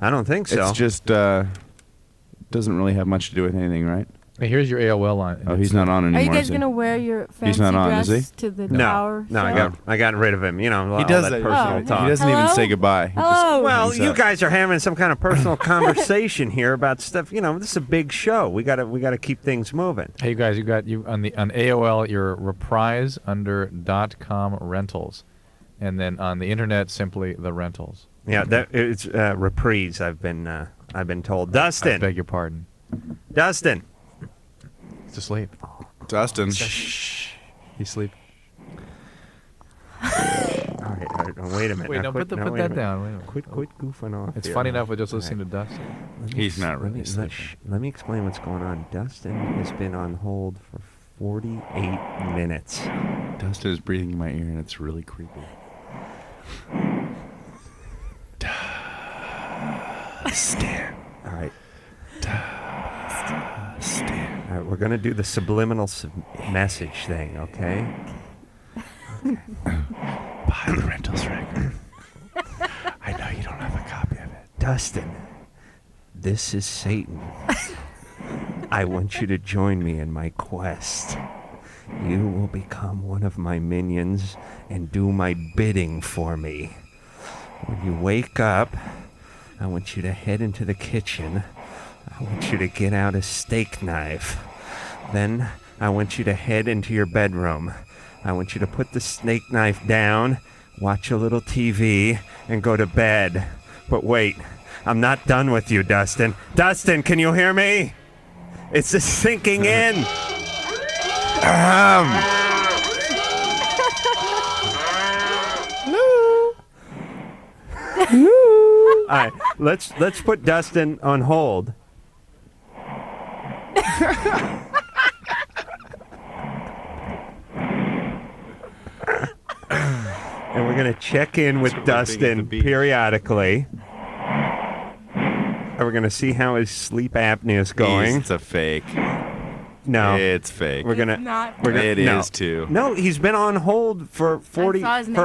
I don't think so. It's just doesn't really have much to do with anything, right? Hey, here's your AOL line. Oh, he's not on anymore. Are you guys is he? gonna wear your fancy He's not on, dress is he? to the No, tower? no, show? I got rid of him. You know, He all does that that. personal Oh. talk. He doesn't even Hello? say goodbye. He Hello. Well, He's you up. guys are having some kind of personal conversation here about stuff. You know, this is a big show. We gotta keep things moving. Hey, you guys, you on AOL, your reprise under .com rentals, and then on the internet simply the rentals. Yeah, it's reprise. I've been told. Dustin. I beg your pardon. Dustin. He's asleep. Dustin. Shh. He's asleep. All right, wait a minute. Wait, Now no, quit, put now, wait a that minute. down. Wait a minute. Quit goofing off. It's here. funny enough with just All listening right. to Dustin. He's not really sleeping. Let me explain what's going on. Dustin has been on hold for 48 minutes. Dustin is breathing in my ear, and it's really creepy. Dustin. All right. Dustin. All right, we're gonna do the subliminal message thing, okay? Buy the rentals record. I know you don't have a copy of it. Dustin, this is Satan. I want you to join me in my quest. You will become one of my minions and do my bidding for me. When you wake up, I want you to head into the kitchen. I want you to get out a steak knife. Then I want you to head into your bedroom. I want you to put the steak knife down, watch a little TV, and go to bed. But wait, I'm not done with you, Dustin. Dustin, can you hear me? It's just sinking in. All right, let's put Dustin on hold. And we're going to check in with Dustin periodically. And we're going to see how his sleep apnea is going. It's a fake. No. It's fake. We're going to It is too. No, he's been on hold for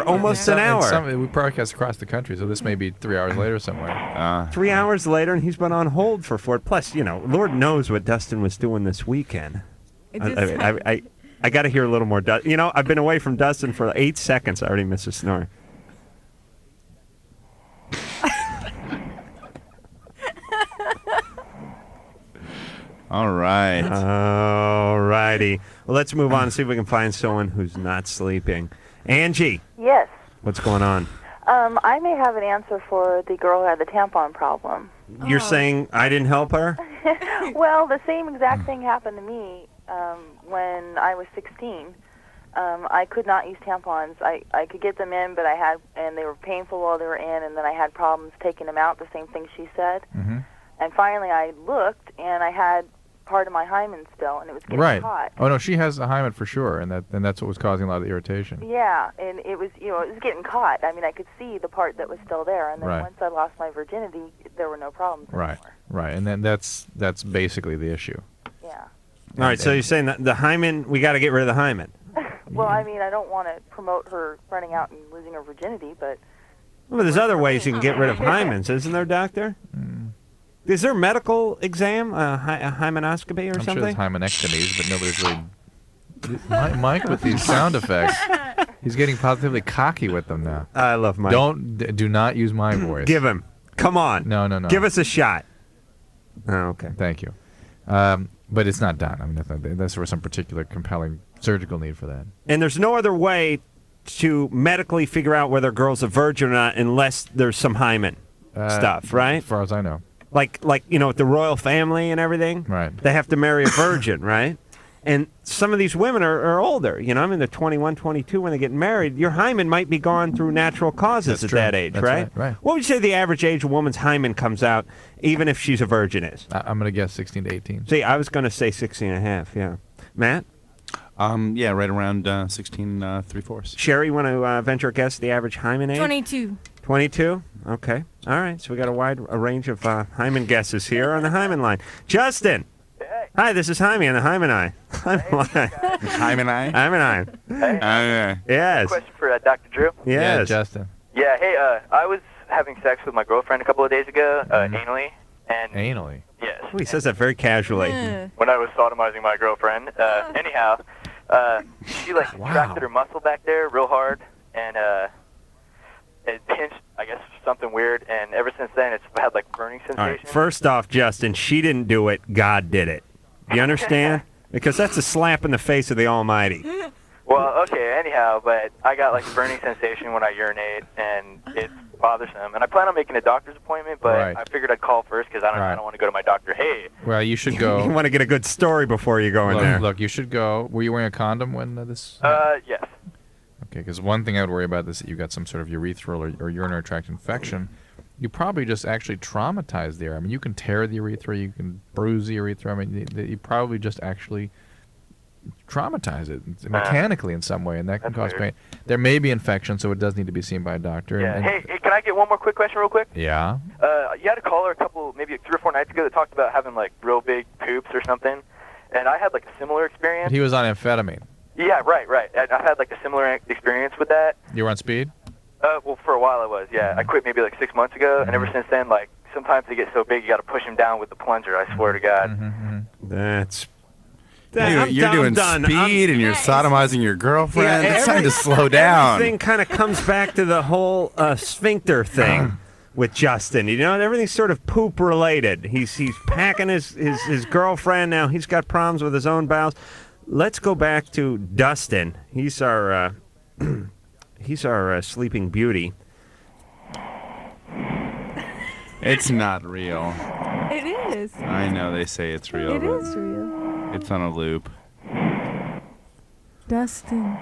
almost an hour. We broadcast across the country, so this may be 3 hours later somewhere. 3 hours later, and he's been on hold for 4. Plus, you know, Lord knows what Dustin was doing this weekend. I got to hear a little more. You know, I've been away from Dustin for 8 seconds. I already missed a snore. All right. All righty. Well, let's move on and see if we can find someone who's not sleeping. Angie. Yes. What's going on? I may have an answer for the girl who had the tampon problem. You're saying I didn't help her? Well, the same exact thing happened to me when I was 16. I could not use tampons. I could get them in, but and they were painful while they were in, and then I had problems taking them out, the same thing she said. Mm-hmm. And finally I looked, and I had part of my hymen still, and it was getting hot. Oh, no, she has a hymen for sure, and that's what was causing a lot of the irritation. Yeah, and it was, it was getting caught. I mean, I could see the part that was still there, and then once I lost my virginity, there were no problems anymore. Right, and then that's basically the issue. Yeah. All right, so you're saying that the hymen, we got to get rid of the hymen. Well, I mean, I don't want to promote her running out and losing her virginity, but... Well, there's other ways you can get rid of hymens, isn't there, doctor? Is there a medical exam, a hymenoscopy or I'm something? sure there's hymenectomies, but nobody's really... Mike with these sound effects. He's getting positively cocky with them now. I love Mike. Do not use my voice. Give him. Come on. No. Give us a shot. Oh, okay. Thank you. But it's not done. I mean, that's for some particular compelling surgical need for that. And there's no other way to medically figure out whether a girl's a virgin or not unless there's some hymen stuff, right? As far as I know. Like with the royal family and everything. Right. They have to marry a virgin, right? And some of these women are older. I mean, they're 21, 22 when they get married. Your hymen might be gone through natural causes That's at true. that age, That's right? right. What would you say the average age a woman's hymen comes out, even if she's a virgin, is? I'm going to guess 16 to 18. See, I was going to say 16 and a half, yeah. Matt? Yeah, right around 16 3/4. Sherry, you want to venture a guess the average hymen age? 22. 22? Okay. All right, so we got a range of hymen guesses here on the hymen line. Justin! Hi, this is Jaime on the Hymen Eye. Hymen Eye? Hymen Eye. Hey. Yes. Question for Dr. Drew. Yes. Yeah, Justin. Yeah, hey, I was having sex with my girlfriend a couple of days ago, anally. And Anally? Yes. Oh, he says that very casually. When I was sodomizing my girlfriend. Anyhow, she contracted her muscle back there real hard, and it pinched, I guess, something weird, and ever since then it's had burning sensation. All right, first off, Justin, she didn't do it. God did it. You understand? Because that's a slap in the face of the Almighty. Well, okay, anyhow, but I got a burning sensation when I urinate, and it's bothersome. And I plan on making a doctor's appointment, but I figured I'd call first because I don't want to go to my doctor. Hey. Well, you should go. You want to get a good story before you go in there. Look, you should go. Were you wearing a condom when this? Yes. Okay, because one thing I would worry about is that you got some sort of urethral or urinary tract infection. You probably just actually traumatized the area. I mean, you can tear the urethra, you can bruise the urethra. I mean, you probably just actually traumatize it mechanically in some way, and that can cause pain. There may be infection, so it does need to be seen by a doctor. Yeah. Hey, can I get one more quick question real quick? Yeah. You had a caller maybe 3 or 4 nights ago that talked about having real big poops or something, and I had a similar experience. He was on amphetamine. Yeah, right. And I've had a similar experience with that. You were on speed? Well, for a while I was, yeah. I quit maybe 6 months ago, and ever since then, sometimes they get so big you got to push them down with the plunger, I swear to God. That's... You're doing speed and you're sodomizing your girlfriend. It's time to slow down. Everything kind of comes back to the whole sphincter thing with Justin. Everything's sort of poop related. He's packing his girlfriend now. He's got problems with his own bowels. Let's go back to Dustin. He's our sleeping beauty. It's not real. It is. I know they say it's real. It is real. It's on a loop. Dustin.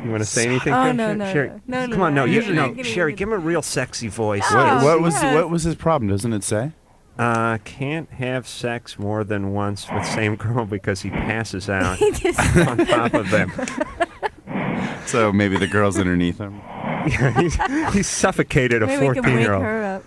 You want to say anything? Oh, there, no, Sherry? no. Come on, no. No. Sherry, give him a real sexy voice. What was his problem? Doesn't it say? Can't have sex more than once with same girl because he passes out on top of them. So maybe the girl's underneath him. Yeah, he's suffocated a 14-year-old. Maybe we can wake her up.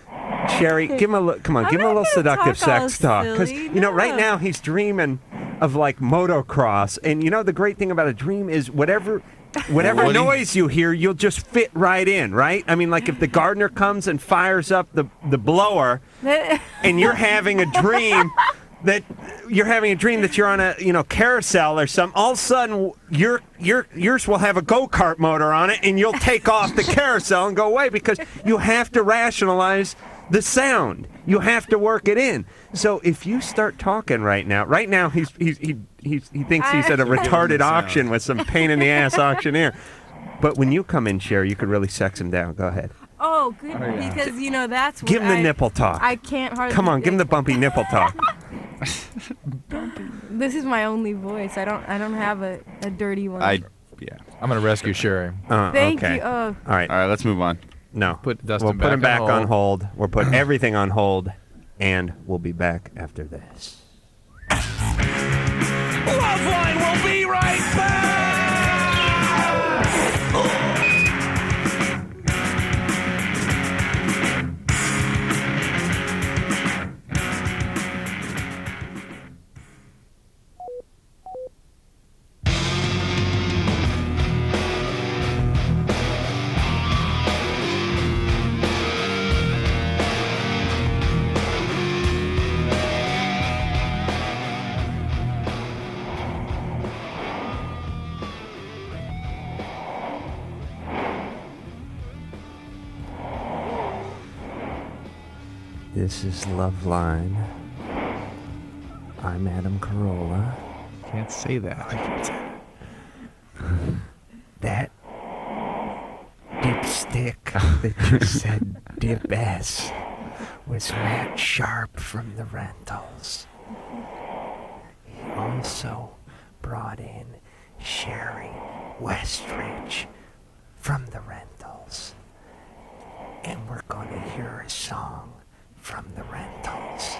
Sherry, give him a look. Come on, give him a little seductive sex talk. Because right No. now he's dreaming of motocross, and the great thing about a dream is whatever noise you hear, you'll just fit right in, right? I mean, if the gardener comes and fires up the blower, and you're having a dream that you're on a carousel or something, all of a sudden yours will have a go-kart motor on it, and you'll take off the carousel and go away because you have to rationalize the sound. You have to work it in. So if you start talking right now he thinks he's at a retarded auction with some pain in the ass auctioneer. But when you come in, Sherry, you could really sex him down. Go ahead. Oh, good, because that's what Give him the nipple talk. I can't hardly. Come on, give him the bumpy nipple talk. This is my only voice. I don't have a dirty one. Yeah. I'm gonna rescue Sherry. Thank okay. you. All right. All right, let's move on. No. Put Dustin we'll put him back back on on hold. We'll put everything on hold, and we'll be back after this. LoveLine will be right back! This is LoveLine. I'm Adam Carolla. Can't say that. I can't say that. That dipstick that you said dip S was Matt Sharp from the Rentals. He also brought in Sherry Westridge from the Rentals. And we're going to hear a song from the Rentals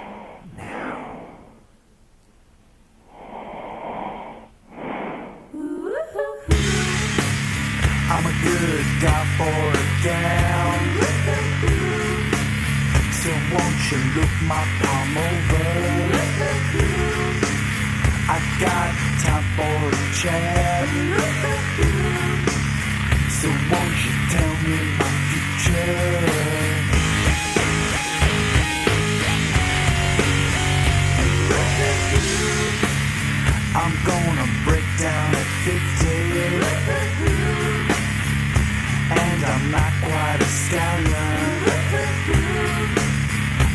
now. I'm a good guy for a gal. So won't you look my palm over? I got time for a chat. So won't you tell me my future? I'm gonna break down at 50. And I'm not quite a stallion.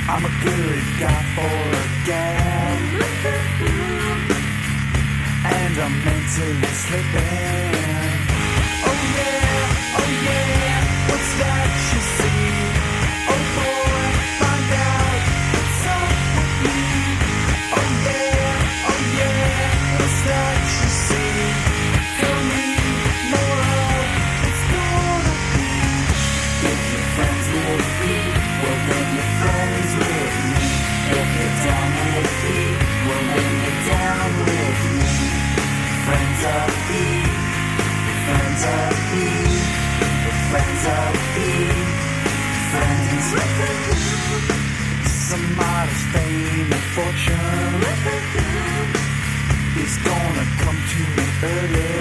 I'm a good guy for a gal. And I'm mentally slipping. Oh yeah, what's that you see? Oh boy, find out what's up with me. Oh yeah, what's that you see? Tell me more of it's gonna be. If you're friends with me, well then you're friends with me. If you're down with me, well then you're down with me. Friends of me, friends of me, friends of me, friends. Some modest fame and fortune is gonna come to me early.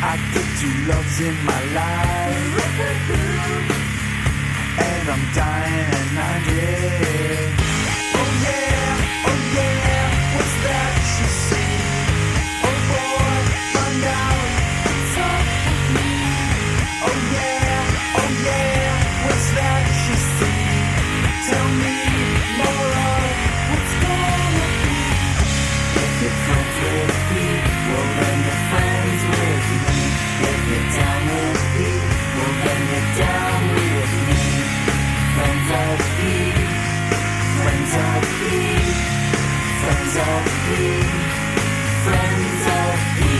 I get two loves in my life, and I'm dying at 90. Oh yeah, what's that you see? Oh boy, find out what's up with me. Oh yeah, what's that you see? Tell me more of what's gonna be. If you're friends with me, well then you're friends with me. If you're down with me, well then you're down with me. Friends of me, friends of me, friends of me, friends of me.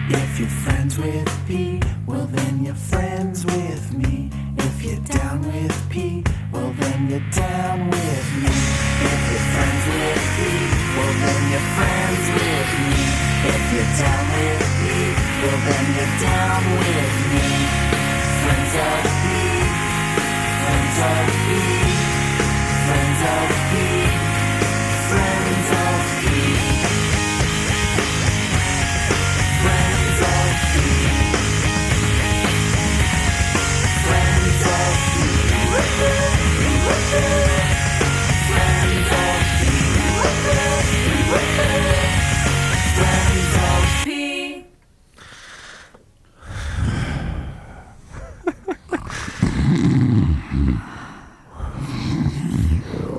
If you're friends with P, well then you're friends with me. If you're down with P, well then you're down with me. If you're friends with P, well then you're friends with me. If you're down with P, well then you're down with me. Friends of P, friends of P, friends of P, friends of P. Friends of P. Friends of P. Friends of P.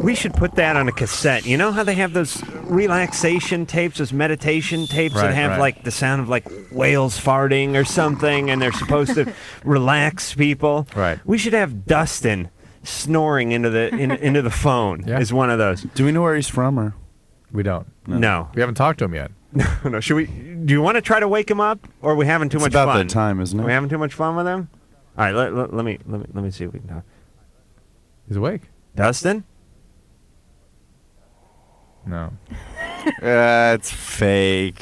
We should put that on a cassette. You know how they have those relaxation tapes, those meditation tapes that have like the sound of like whales farting or something, and they're supposed to relax people. Right. We should have Dustin snoring into the phone is one of those. Do we know where he's from, or we don't? No. We haven't talked to him yet. No. Should we? Do you want to try to wake him up, or are we having too much about fun? that time, isn't it? Are we having too much fun with him? All right. Let me see if we can talk. He's awake. Dustin? No. It's fake.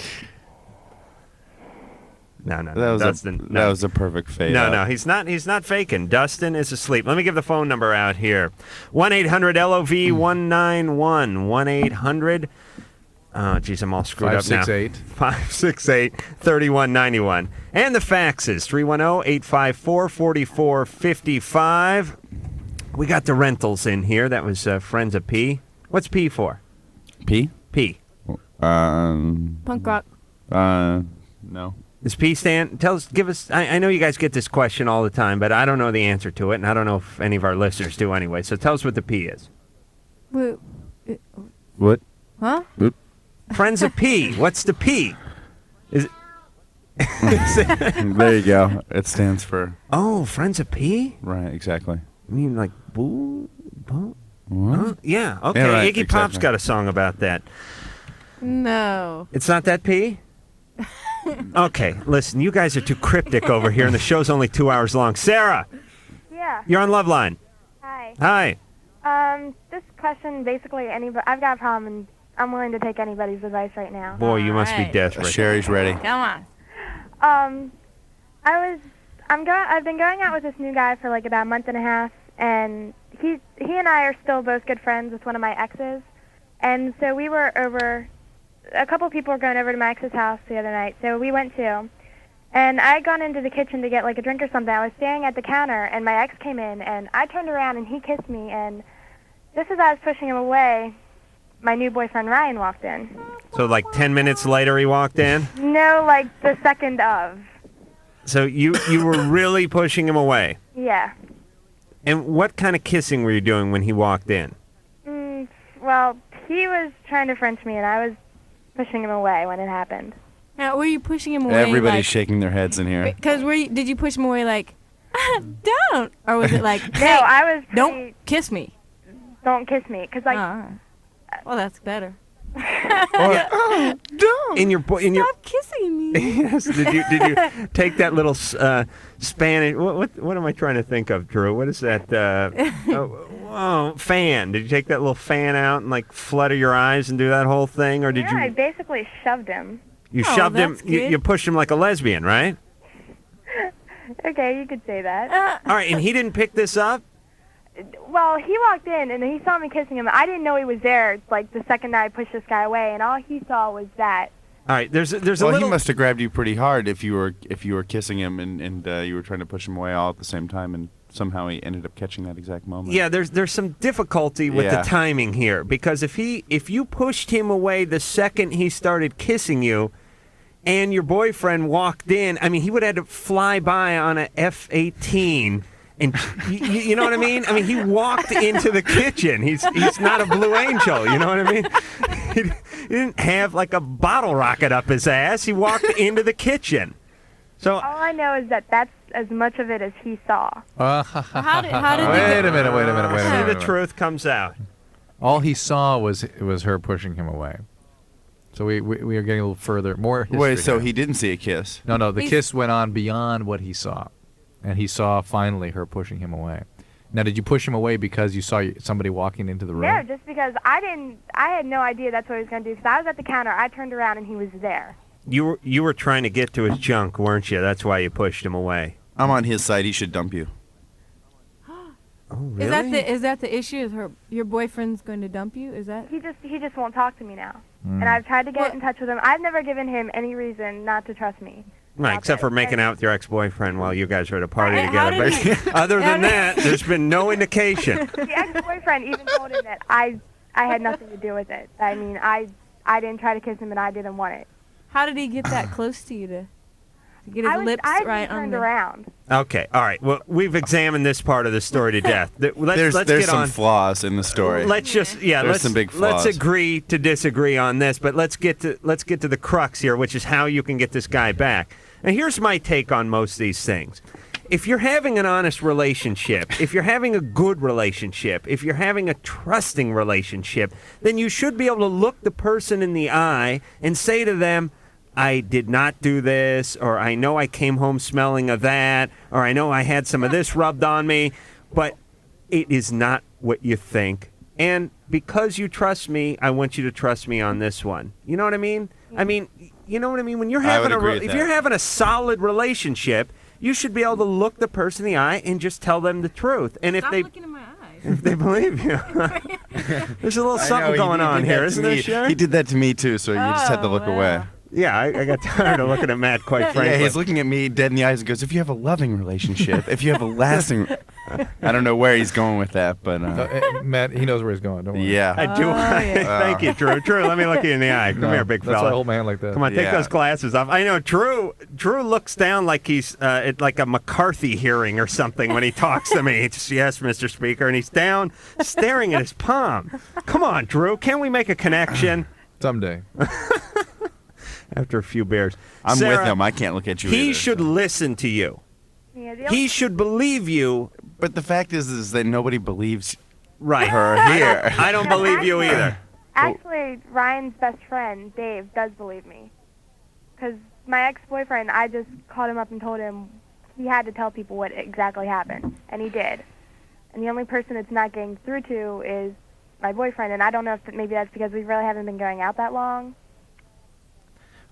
No. That was Dustin. that was a perfect fade. No, he's not. He's not faking. Dustin is asleep. Let me give the phone number out here: 1-800-LOV-191. 1-800. Oh, geez, I'm all screwed up now. 568-3191. And the fax is 310-854-4455. We got the rentals in here. That was Friends of P. What's P for? P? P. Punk rock. No. Does P stand? Give us. I know you guys get this question all the time, but I don't know the answer to it, and I don't know if any of our listeners do anyway. So tell us what the P is. What? Huh? Friends of P. What's the P? Is it? There you go. It stands for. Oh, Friends of P? Right, exactly. I mean, like, boo? What? Yeah, okay. Yeah, right, Iggy Pop's exactly. got a song about that. No. It's not that P? Okay, listen, you guys are too cryptic over here, and the show's only 2 hours long. Sarah! Yeah. You're on LoveLine. Hi. Hi. This question, basically, I've got a problem, and I'm willing to take anybody's advice right now. Boy, you must be desperate. Sherry's ready. Come on. I've been going out with this new guy for like about a month and a half, and he and I are still both good friends with one of my exes, and so we were over. A couple people were going over to my ex's house the other night, so we went too. And I had gone into the kitchen to get like a drink or something. I was standing at the counter, and my ex came in, and I turned around, and he kissed me, and just as I was pushing him away, my new boyfriend Ryan walked in. So like 10 minutes later he walked in? No, like the second of. So you were really pushing him away? Yeah. And what kind of kissing were you doing when he walked in? Well, he was trying to French me, and I was pushing him away when it happened. Now, were you pushing him away? Everybody's like, shaking their heads in here. Because did you push him away like, don't? Or was it like, No, hey, I was don't kiss me? Don't kiss me, because like. Well, that's better. Don't. Stop kissing me. Yes. Did you take that little Spanish? What am I trying to think of, Drew? What is that? Fan. Did you take that little fan out and like flutter your eyes and do that whole thing, or did I you? basically shoved him. You shoved him. You pushed him like a lesbian, right? Okay, you could say that. All right, and he didn't pick this up. Well, he walked in and he saw me kissing him. I didn't know he was there. Like the second I pushed this guy away, and all he saw was that. All right, there's a Well, little. he must have grabbed you pretty hard if you were kissing him and you were trying to push him away all at the same time, and somehow he ended up catching that exact moment. Yeah, there's some difficulty with the timing here, because if you pushed him away the second he started kissing you, and your boyfriend walked in, I mean, he would have had to fly by on a F-18. And you know what I mean? I mean, he walked into the kitchen. He's not a Blue Angel. You know what I mean? He didn't have like a bottle rocket up his ass. He walked into the kitchen. So all I know is that that's as much of it as he saw. How did Wait a minute. See, the truth comes out. All he saw was her pushing him away. So we are getting a little further, more history. Wait, so here. he didn't see a kiss? No, the kiss went on beyond what he saw. And he saw finally her pushing him away. Now, did you push him away because you saw somebody walking into the room? No, just because I had no idea that's what he was going to do. Because I was at the counter, I turned around, and he was there. You were trying to get to his junk, weren't you? That's why you pushed him away. I'm on his side. He should dump you. Oh, really? Is that the issue? Is your boyfriend's going to dump you? Is that? He just won't talk to me now. And I've tried to get in touch with him. I've never given him any reason not to trust me. Right, except for making out with your ex-boyfriend while you guys were at a party How together. did But other than that, there's been no indication. The ex-boyfriend even told him that I had nothing to do with it. I mean, I didn't try to kiss him, and I didn't want it. How did he get that close to you? To get his lips right on turned the... around. Okay, all right. Well, we've examined this part of the story to death. Let's There's get some on. flaws in the story. Let's just There's some big flaws. Let's agree to disagree on this, but let's get to the crux here, which is how you can get this guy back. And here's my take on most of these things. If you're having an honest relationship, if you're having a good relationship, if you're having a trusting relationship, then you should be able to look the person in the eye and say to them, I did not do this, or I know I came home smelling of that, or I know I had some of this rubbed on me, but it is not what you think. And because you trust me, I want you to trust me on this one. You know what I mean? I mean, you know what I mean? When you're having if you're having a solid relationship, you should be able to look the person in the eye and just tell them the truth. And Stop looking in my eyes. if they believe you, there's a little something going on here, isn't there, Sharon? He did that to me too, so you just had to look away. Yeah, I got tired of looking at Matt, quite frankly. Yeah, he's looking at me dead in the eyes and goes, if you have a loving relationship, if you have a lasting... I don't know where he's going with that, but... Matt, he knows where he's going, don't worry. Yeah. I do. Thank you, Drew. Drew, let me look you in the eye. Come here, big fella. That's why I hold my hand like that. Come on, take those glasses off. I know, Drew looks down like he's at like a McCarthy hearing or something when he talks to me. It's, yes, Mr. Speaker, and he's down staring at his palm. Come on, Drew. Can we make a connection? Someday. After a few beers. I'm Sarah, with him. I can't look at you He either, should listen to you. Yeah, He should believe you. But the fact is that nobody believes right. her here. I don't believe you either. Actually, Ryan's best friend, Dave, does believe me. Because my ex-boyfriend, I just called him up and told him he had to tell people what exactly happened, and he did. And the only person it's not getting through to is my boyfriend, and I don't know if maybe that's because we really haven't been going out that long.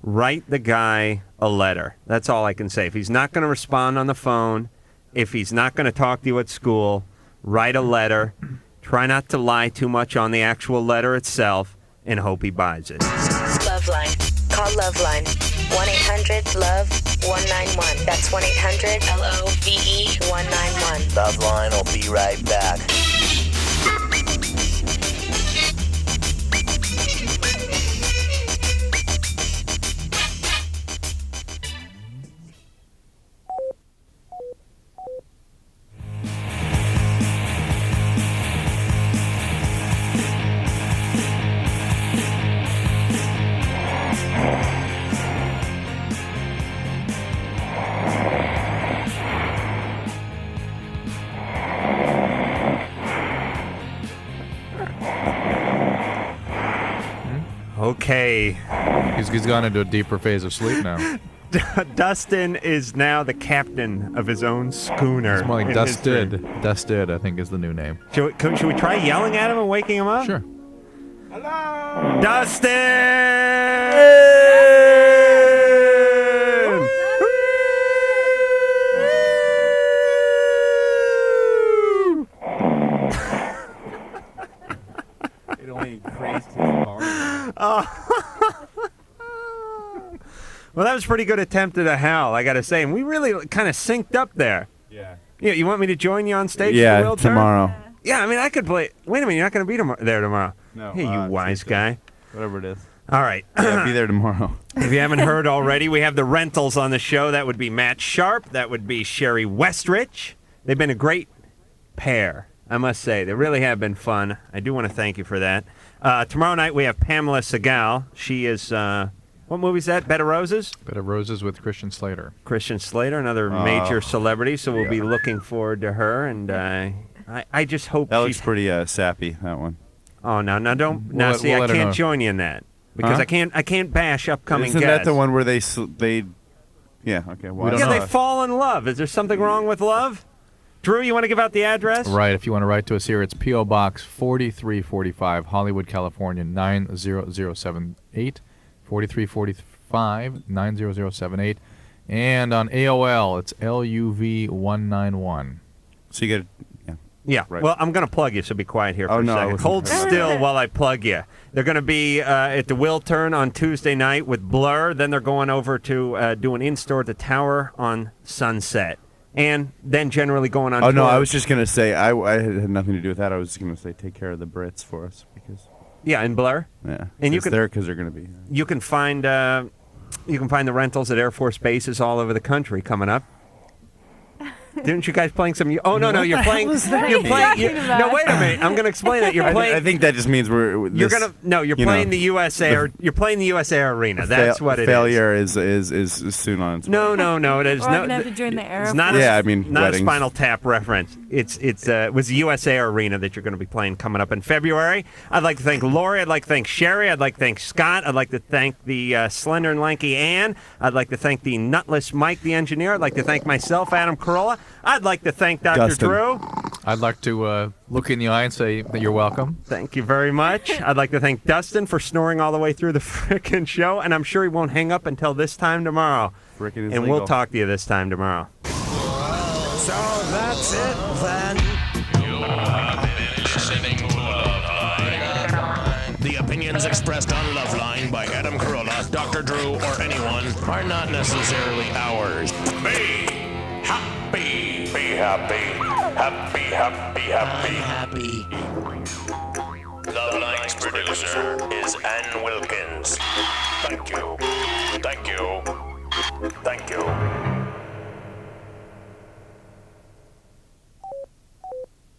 Write the guy a letter. That's all I can say. If he's not going to respond on the phone, if he's not going to talk to you at school, write a letter. Try not to lie too much on the actual letter itself, and hope he buys it. LoveLine. Call LoveLine. 1-800-LOVE-191. That's 1-800-LOVE-191. LoveLine will be right back. Okay. He's gone into a deeper phase of sleep now. Dustin is now the captain of his own schooner. It's more like Dusted. Dusted, I think, is the new name. Should we try yelling at him and waking him up? Sure. Hello! Dustin! It only increased his volume. Well, that was a pretty good attempt at a howl, I got to say. And we really kind of synced up there. Yeah. Yeah, you want me to join you on stage Yeah, for the real turn? tomorrow. Yeah, I mean, I could play. Wait a minute, you're not going to be there tomorrow. No. Hey, you wise guy. Whatever it is. All right. Yeah, be there tomorrow. If you haven't heard already, we have the rentals on the show. That would be Matt Sharp. That would be Sherry Westrich. They've been a great pair, I must say. They really have been fun. I do want to thank you for that. Tomorrow night, we have Pamela Segal. She is, what movie is that? Bed of Roses? Bed of Roses with Christian Slater. Christian Slater, another major celebrity, so we'll be looking forward to her. And I just hope that looks pretty sappy, that one. Oh, no, don't. Now, see, I can't join you in that. Because I can't bash upcoming Isn't guests. that the one where they yeah, okay. They fall in love. Is there something wrong with love? Drew, you want to give out the address? Right. If you want to write to us here, it's P.O. Box 4345, Hollywood, California, 90078. 4345 90078. And on AOL, it's LUV191. So you get Yeah. Right. Well, I'm going to plug you, so be quiet here for a second. I Hold still while I plug you. They're going to be at the Will Turn on Tuesday night with Blur. Then they're going over to do an in-store at the Tower on Sunset. And then generally going on tour. no, I was just going to say, I had nothing to do with that. I was just going to say, take care of the Brits for us. Because yeah, in Blur? Yeah. And you can, they're going to be. You can find You can find the rentals at Air Force bases all over the country coming up. Didn't you guys playing some? Oh no, What you're the playing. hell is that? You're playing. No, wait a minute. I'm going to explain it. You're playing. I think that just means we're. You're playing the U.S. Air. You're playing the U.S. Air Arena. That's what it is. Failure is soon on its way. No. It is We're all gonna have to join the Air It's not. Force. Not weddings. a Spinal Tap reference. It was the U.S. Air Arena that you're going to be playing coming up in February. I'd like to thank Lori. I'd like to thank Sherry. I'd like to thank Scott. I'd like to thank the slender and lanky Ann. I'd like to thank the nutless Mike, the engineer. I'd like to thank myself, Adam Carolla. I'd like to thank Dr. Dustin. Drew. I'd like to look in the eye and say that you're welcome. Thank you very much. I'd like to thank Dustin for snoring all the way through the frickin' show, and I'm sure he won't hang up until this time tomorrow. Frickin' is and legal. we'll talk to you this time tomorrow. So that's it then. The opinions expressed on LoveLine by Adam Carolla, Dr. Drew, or anyone are not necessarily ours. Be happy. Be happy. Happy, happy, happy. LoveLine's producer is Ann Wilkins. Thank you. Thank you. Thank you.